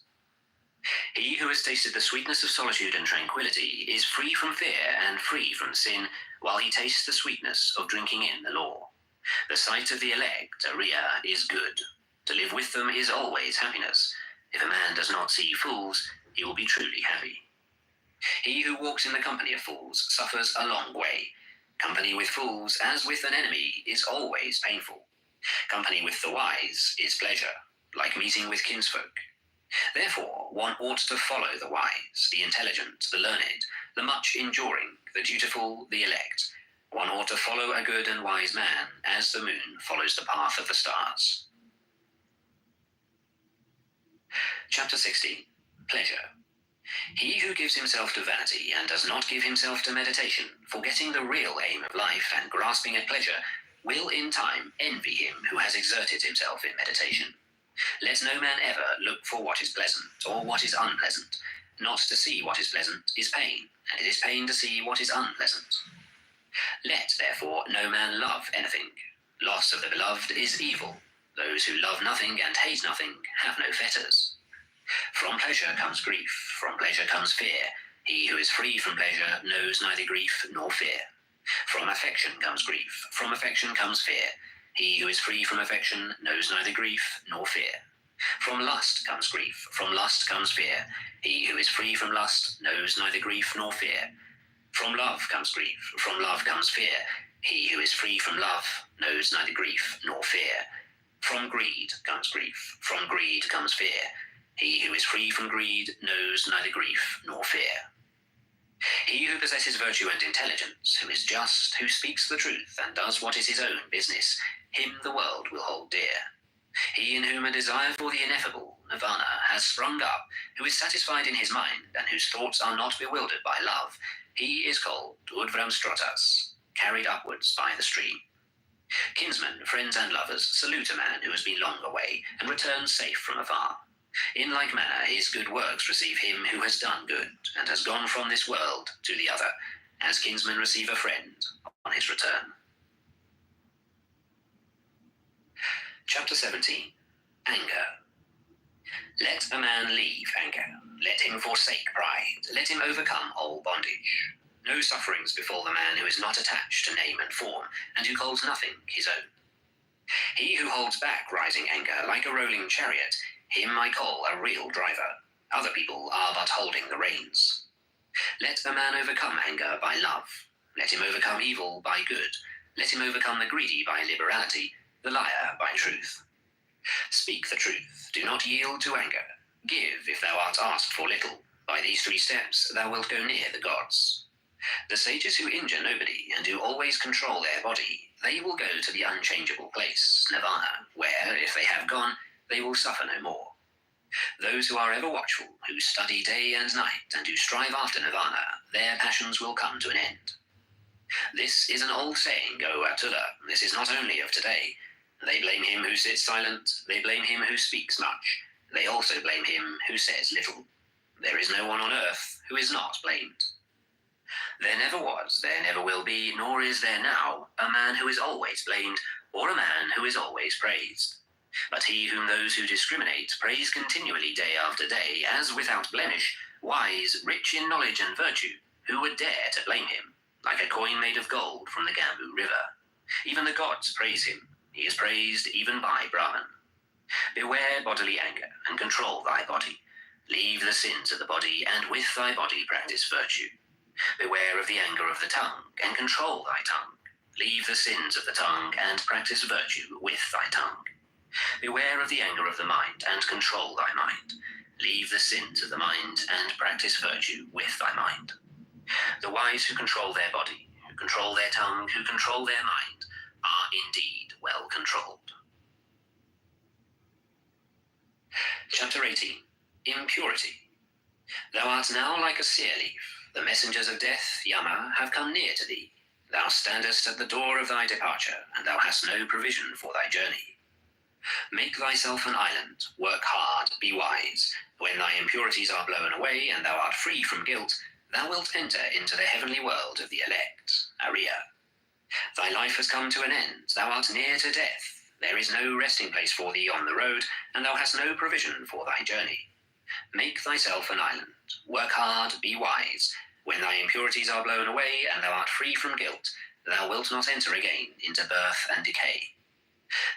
[SPEAKER 7] He who has tasted the sweetness of solitude and tranquility is free from fear and free from sin, while he tastes the sweetness of drinking in the law. The sight of the elect, Ariya, is good. To live with them is always happiness. If a man does not see fools, he will be truly happy. He who walks in the company of fools suffers a long way. Company with fools, as with an enemy, is always painful. Company with the wise is pleasure, like meeting with kinsfolk. Therefore, one ought to follow the wise, the intelligent, the learned, the much enduring, the dutiful, the elect. One ought to follow a good and wise man, as the moon follows the path of the stars. Chapter 16. Pleasure. He who gives himself to vanity and does not give himself to meditation, forgetting the real aim of life and grasping at pleasure, will in time envy him who has exerted himself in meditation. Let no man ever look for what is pleasant or what is unpleasant. Not to see what is pleasant is pain, and it is pain to see what is unpleasant. Let, therefore, no man love anything. Loss of the beloved is evil. Those who love nothing and hate nothing have no fetters. From pleasure comes grief, from pleasure comes fear. He who is free from pleasure knows neither grief nor fear. From affection comes grief, from affection comes fear. He who is free from affection knows neither grief nor fear. From lust comes grief, from lust comes fear. He who is free from lust knows neither grief nor fear. From love comes grief, from love comes fear. He who is free from love knows neither grief nor fear. From greed comes grief, from greed comes fear. He who is free from greed knows neither grief nor fear. He who possesses virtue and intelligence, who is just, who speaks the truth and does what is his own business, him the world will hold dear. He in whom a desire for the ineffable, nirvana, has sprung up, who is satisfied in his mind and whose thoughts are not bewildered by love, he is called Urdhvamstratas, carried upwards by the stream. Kinsmen, friends and lovers, salute a man who has been long away and returns safe from afar. In like manner, his good works receive him who has done good and has gone from this world to the other, as kinsmen receive a friend on his return. Chapter 17. Anger. Let a man leave anger. Let him forsake pride. Let him overcome all bondage. No sufferings befall the man who is not attached to name and form, and who calls nothing his own. He who holds back rising anger like a rolling chariot, him I call a real driver. Other people are but holding the reins. Let a man overcome anger by love. Let him overcome evil by good. Let him overcome the greedy by liberality, the liar by truth. Speak the truth. Do not yield to anger. Give if thou art asked for little. By these 3 steps thou wilt go near the gods. The sages who injure nobody and who always control their body, they will go to the unchangeable place, nirvana, where, if they have gone, they will suffer no more. Those who are ever watchful, who study day and night, and who strive after nirvana, their passions will come to an end. This is an old saying, O Atula. This is not only of today. They blame him who sits silent, they blame him who speaks much. They also blame him who says little. There is no one on earth who is not blamed. There never was, there never will be, nor is there now, a man who is always blamed, or a man who is always praised. But he whom those who discriminate praise continually day after day, as without blemish, wise, rich in knowledge and virtue, who would dare to blame him, like a coin made of gold from the Gambu river. Even the gods praise him. He is praised even by Brahman. Beware bodily anger, and control thy body. Leave the sins of the body, and with thy body practice virtue. Beware of the anger of the tongue, and control thy tongue. Leave the sins of the tongue, and practice virtue with thy tongue. Beware of the anger of the mind, and control thy mind. Leave the sins of the mind, and practice virtue with thy mind. The wise who control their body, who control their tongue, who control their mind, are indeed well controlled. Chapter 18. Impurity. Thou art now like a sear leaf. The messengers of death, Yama, have come near to thee. Thou standest at the door of thy departure, and thou hast no provision for thy journey. Make thyself an island, work hard, be wise. When thy impurities are blown away, and thou art free from guilt, thou wilt enter into the heavenly world of the elect, Ariya. Thy life has come to an end, thou art near to death. There is no resting place for thee on the road, and thou hast no provision for thy journey. Make thyself an island, work hard, be wise. When thy impurities are blown away, and thou art free from guilt, thou wilt not enter again into birth and decay.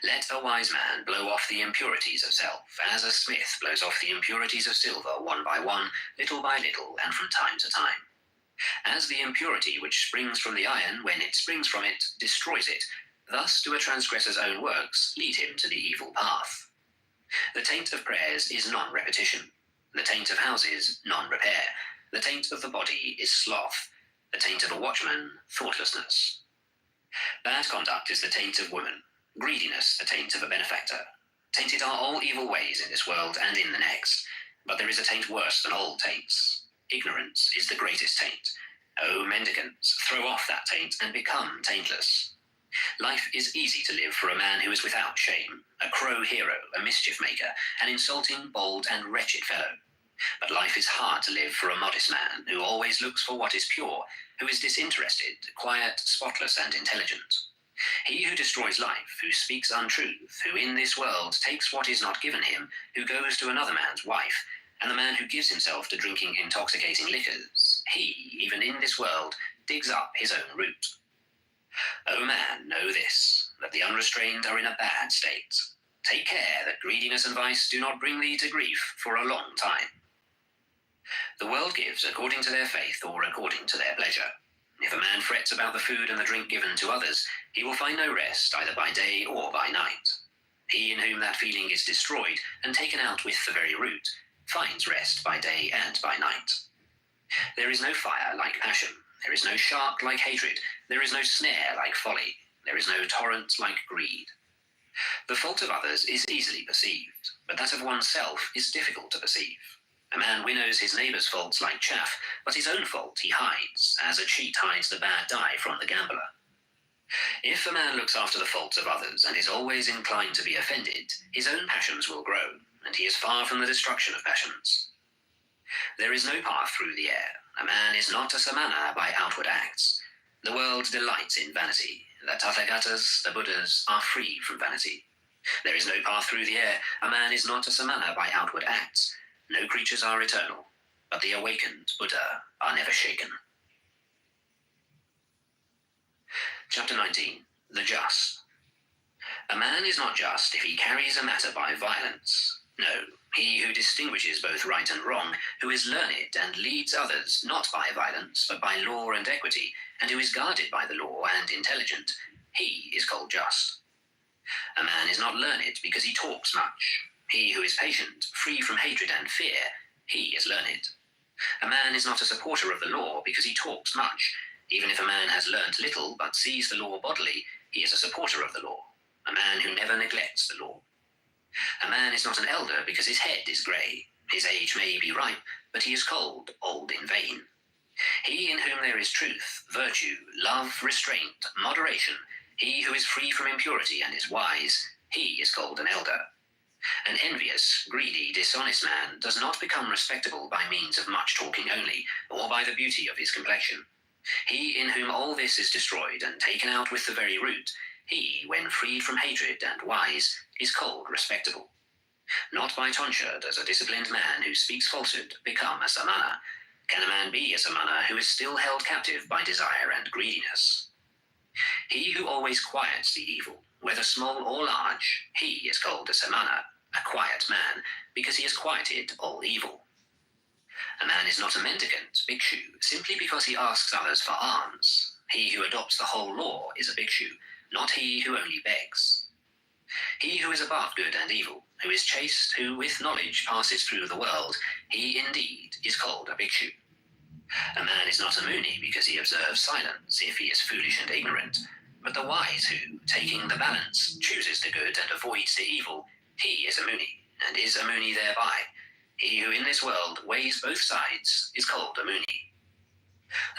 [SPEAKER 7] Let a wise man blow off the impurities of self, as a smith blows off the impurities of silver one by one, little by little, and from time to time. As the impurity which springs from the iron, when it springs from it, destroys it, thus do a transgressor's own works lead him to the evil path. The taint of prayers is non-repetition. The taint of houses, non-repair. The taint of the body is sloth. The taint of a watchman, thoughtlessness. Bad conduct is the taint of woman. Greediness, the taint of a benefactor. Tainted are all evil ways in this world and in the next. But there is a taint worse than all taints. Ignorance is the greatest taint. O mendicants, throw off that taint and become taintless. Life is easy to live for a man who is without shame, a crow hero, a mischief maker, an insulting, bold, and wretched fellow. But life is hard to live for a modest man who always looks for what is pure, who is disinterested, quiet, spotless, and intelligent. He who destroys life, who speaks untruth, who in this world takes what is not given him, who goes to another man's wife, and the man who gives himself to drinking intoxicating liquors, he, even in this world, digs up his own root. O man, know this, that the unrestrained are in a bad state. Take care that greediness and vice do not bring thee to grief for a long time. The world gives according to their faith or according to their pleasure. If a man frets about the food and the drink given to others, he will find no rest either by day or by night. He in whom that feeling is destroyed and taken out with the very root finds rest by day and by night. There is no fire like passion. There is no shark like hatred. There is no snare like folly. There is no torrent like greed. The fault of others is easily perceived, but that of oneself is difficult to perceive. A man winnows his neighbour's faults like chaff, but his own fault he hides, as a cheat hides the bad die from the gambler. If a man looks after the faults of others and is always inclined to be offended, his own passions will grow, and he is far from the destruction of passions. There is no path through the air. A man is not a samana by outward acts. The world delights in vanity. The Tathagatas, the Buddhas, are free from vanity. There is no path through the air. A man is not a samana by outward acts. No creatures are eternal, but the awakened Buddha are never shaken. Chapter 19. The Just. A man is not just if he carries a matter by violence. No, he who distinguishes both right and wrong, who is learned and leads others not by violence, but by law and equity, and who is guarded by the law and intelligent, he is called just. A man is not learned because he talks much. He who is patient, free from hatred and fear, he is learned. A man is not a supporter of the law because he talks much. Even if a man has learnt little but sees the law bodily, he is a supporter of the law, a man who never neglects the law. A man is not an elder because his head is grey. His age may be ripe, but he is called old in vain. He in whom there is truth, virtue, love, restraint, moderation, he who is free from impurity and is wise, he is called an elder. An envious, greedy, dishonest man does not become respectable by means of much talking only, or by the beauty of his complexion. He in whom all this is destroyed and taken out with the very root, he, when freed from hatred and wise, is called respectable. Not by tonsure does a disciplined man who speaks falsehood become a samana. Can a man be a samana who is still held captive by desire and greediness? He who always quiets the evil, whether small or large, he is called a samana, a quiet man, because he has quieted all evil. A man is not a mendicant, bhikshu, simply because he asks others for alms. He who adopts the whole law is a bhikshu, not he who only begs. He who is above good and evil, who is chaste, who with knowledge passes through the world, he indeed is called a bhikshu. A man is not a muni because he observes silence if he is foolish and ignorant, but the wise who, taking the balance, chooses the good and avoids the evil, he is a muni, and is a muni thereby. He who in this world weighs both sides is called a muni.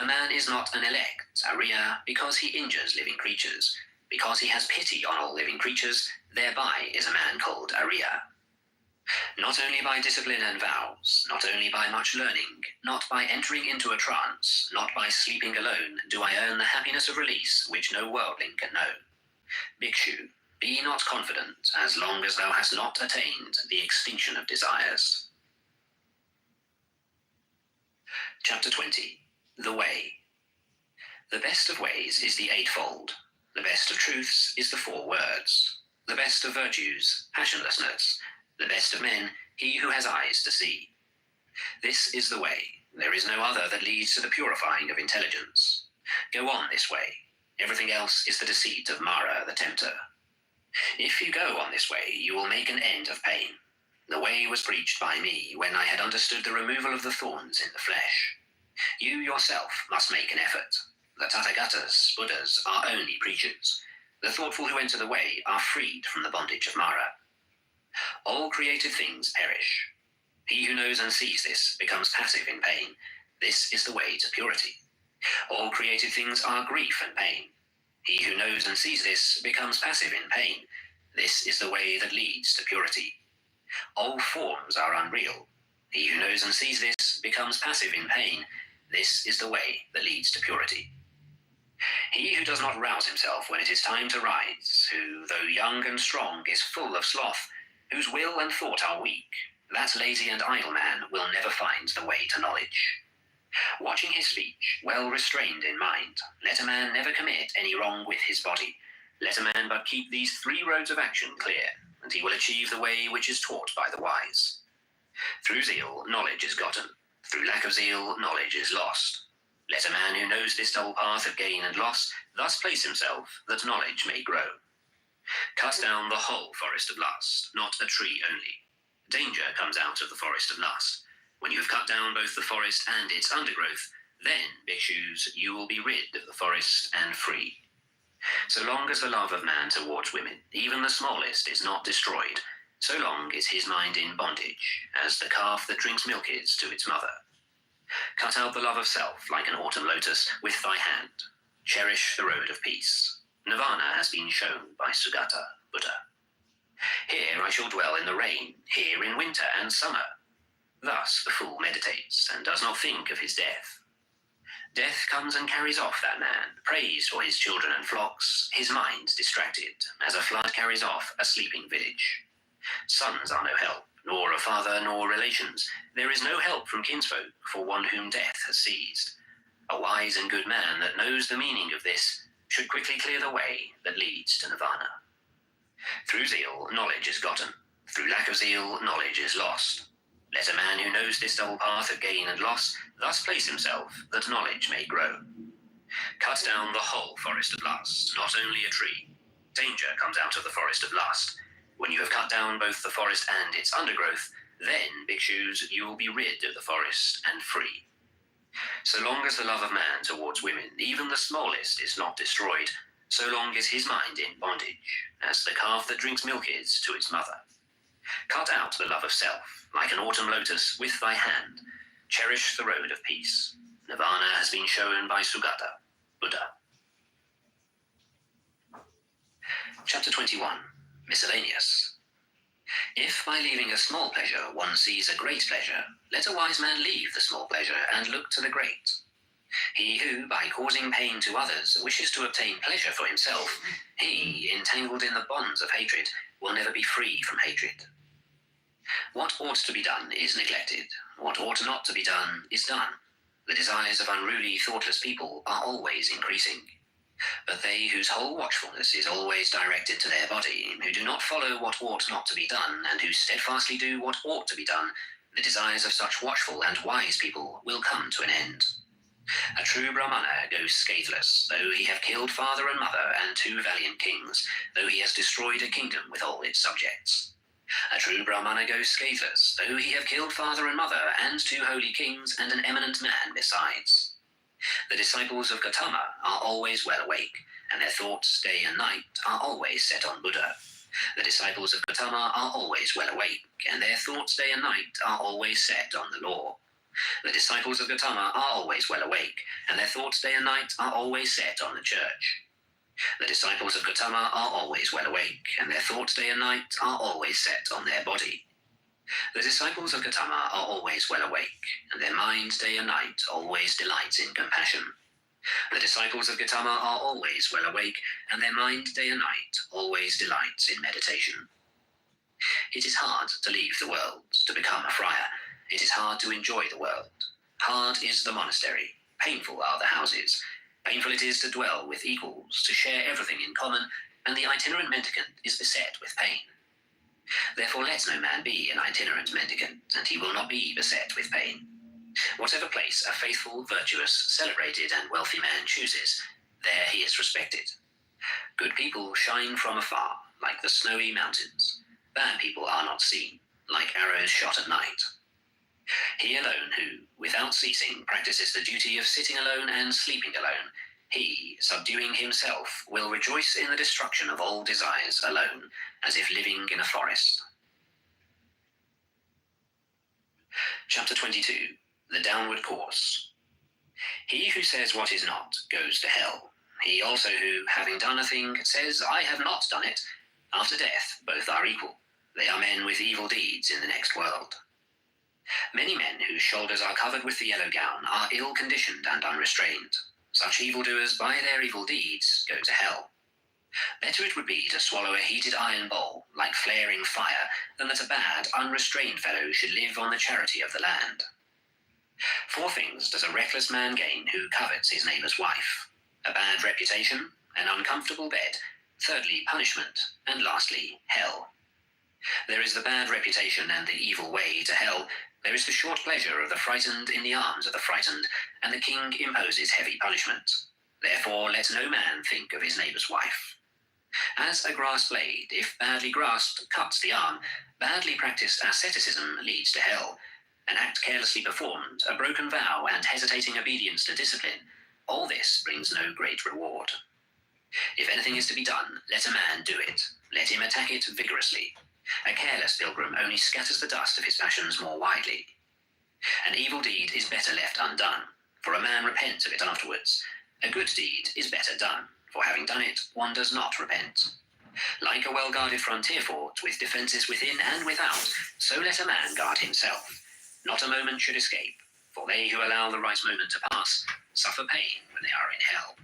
[SPEAKER 7] A man is not an elect, a riya, because he injures living creatures. Because he has pity on all living creatures, thereby is a man called a riya. Not only by discipline and vows, not only by much learning, not by entering into a trance, not by sleeping alone, do I earn the happiness of release which no worldling can know. Bhikshu, be not confident as long as thou hast not attained the extinction of desires. Chapter 20. The Way. The best of ways is the eightfold. The best of truths is the 4 words. The best of virtues, passionlessness. The best of men, he who has eyes to see. This is the way. There is no other that leads to the purifying of intelligence. Go on this way. Everything else is the deceit of Mara the tempter. If you go on this way, you will make an end of pain. The way was preached by me when I had understood the removal of the thorns in the flesh. You yourself must make an effort. The Tathagatas, Buddhas, are only preachers. The thoughtful who enter the way are freed from the bondage of Mara. All created things perish. He who knows and sees this becomes passive in pain. This is the way to purity. All created things are grief and pain. He who knows and sees this becomes passive in pain. This is the way that leads to purity. All forms are unreal. He who knows and sees this becomes passive in pain. This is the way that leads to purity. He who does not rouse himself when it is time to rise, who, though young and strong, is full of sloth, whose will and thought are weak, that lazy and idle man will never find the way to knowledge. Watching his speech, well restrained in mind, let a man never commit any wrong with his body. Let a man but keep these 3 roads of action clear. and he will achieve the way which is taught by the wise. Through zeal, knowledge is gotten. Through lack of zeal, knowledge is lost. Let a man who knows this double path of gain and loss thus place himself, that knowledge may grow. Cut down the whole forest of lust, not a tree only. Danger comes out of the forest of lust. When you have cut down both the forest and its undergrowth, then, bhikshus, you will be rid of the forest and free. So long as the love of man towards women, even the smallest, is not destroyed, so long is his mind in bondage, as the calf that drinks milk is to its mother. Cut out the love of self like an autumn lotus with thy hand. Cherish the road of peace. Nirvana has been shown by Sugata, Buddha. Here I shall dwell in the rain, here in winter and summer. Thus the fool meditates and does not think of his death. Death comes and carries off that man, praised for his children and flocks, his mind distracted, as a flood carries off a sleeping village. Sons are no help, nor a father nor relations. There is no help from kinsfolk for one whom death has seized. A wise and good man that knows the meaning of this should quickly clear the way that leads to nirvana. Through zeal, knowledge is gotten. Through lack of zeal, knowledge is lost. Let a man who knows this double path of gain and loss thus place himself, that knowledge may grow. Cut down the whole forest of lust, not only a tree. Danger comes out of the forest of lust. When you have cut down both the forest and its undergrowth, then, bhikshus, you will be rid of the forest and free. So long as the love of man towards women, even the smallest, is not destroyed, so long is his mind in bondage, as the calf that drinks milk is to its mother. Cut out the love of self, like an autumn lotus, with thy hand. Cherish the road of peace. Nirvana has been shown by Sugata, Buddha. Chapter 21. Miscellaneous. If by leaving a small pleasure one sees a great pleasure, let a wise man leave the small pleasure and look to the great. He who, by causing pain to others, wishes to obtain pleasure for himself, he, entangled in the bonds of hatred, will never be free from hatred. What ought to be done is neglected. What ought not to be done is done. The desires of unruly, thoughtless people are always increasing. But they whose whole watchfulness is always directed to their body, who do not follow what ought not to be done, and who steadfastly do what ought to be done, the desires of such watchful and wise people will come to an end. A true Brahmana goes scatheless, though he have killed father and mother and 2 valiant kings, though he has destroyed a kingdom with all its subjects. A true Brahmana goes scatheless, though he have killed father and mother and 2 holy kings and an eminent man besides. The disciples of Gautama are always well awake, and their thoughts day and night are always set on Buddha. The disciples of Gautama are always well awake, and their thoughts day and night are always set on the law. The disciples of Gautama are always well awake, and their thoughts day and night are always set on the church. The disciples of Gautama are always well awake, and their thoughts day and night are always set on their body. The disciples of Gautama are always well awake, and their mind day and night always delights in compassion. The disciples of Gautama are always well awake, and their mind day and night always delights in meditation. It is hard to leave the world, to become a friar. It is hard to enjoy the world. Hard is the monastery. Painful are the houses. Painful it is to dwell with equals, to share everything in common, and the itinerant mendicant is beset with pain. Therefore let no man be an itinerant mendicant, and he will not be beset with pain. Whatever place a faithful, virtuous, celebrated, and wealthy man chooses, there he is respected. Good people shine from afar, like the snowy mountains. Bad people are not seen, like arrows shot at night. He alone who, without ceasing, practices the duty of sitting alone and sleeping alone, he, subduing himself, will rejoice in the destruction of all desires alone, as if living in a forest. Chapter 22. The Downward Course. He who says what is not goes to hell. He also who, having done a thing, says, I have not done it. After death, both are equal. They are men with evil deeds in the next world. Many men whose shoulders are covered with the yellow gown are ill-conditioned and unrestrained. Such evildoers, by their evil deeds, go to hell. Better it would be to swallow a heated iron bowl, like flaring fire, than that a bad, unrestrained fellow should live on the charity of the land. 4 things does a reckless man gain who covets his neighbour's wife: a bad reputation, an uncomfortable bed, thirdly punishment, and lastly hell. There is the bad reputation and the evil way to hell. There is the short pleasure of the frightened in the arms of the frightened, and the king imposes heavy punishment. Therefore let no man think of his neighbour's wife. As a grass blade, if badly grasped, cuts the arm, badly practiced asceticism leads to hell. An act carelessly performed, a broken vow, and hesitating obedience to discipline, all this brings no great reward. If anything is to be done, let a man do it. Let him attack it vigorously. A careless pilgrim only scatters the dust of his passions more widely. An evil deed is better left undone, for a man repents of it afterwards. A good deed is better done, for having done it, one does not repent. Like a well-guarded frontier fort, with defences within and without, so let a man guard himself. Not a moment should escape, for they who allow the right moment to pass suffer pain when they are in hell.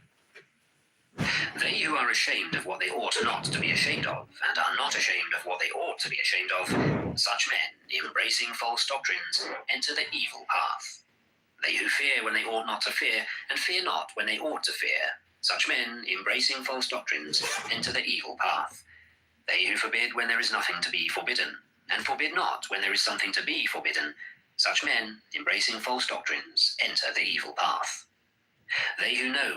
[SPEAKER 7] They who are ashamed of what they ought not to be ashamed of, and are not ashamed of what they ought to be ashamed of, such men, embracing false doctrines, enter the evil path. They who fear when they ought not to fear, and fear not when they ought to fear, such men, embracing false doctrines, enter the evil path. They who forbid when there is nothing to be forbidden, and forbid not when there is something to be forbidden, such men, embracing false doctrines, enter the evil path. They who know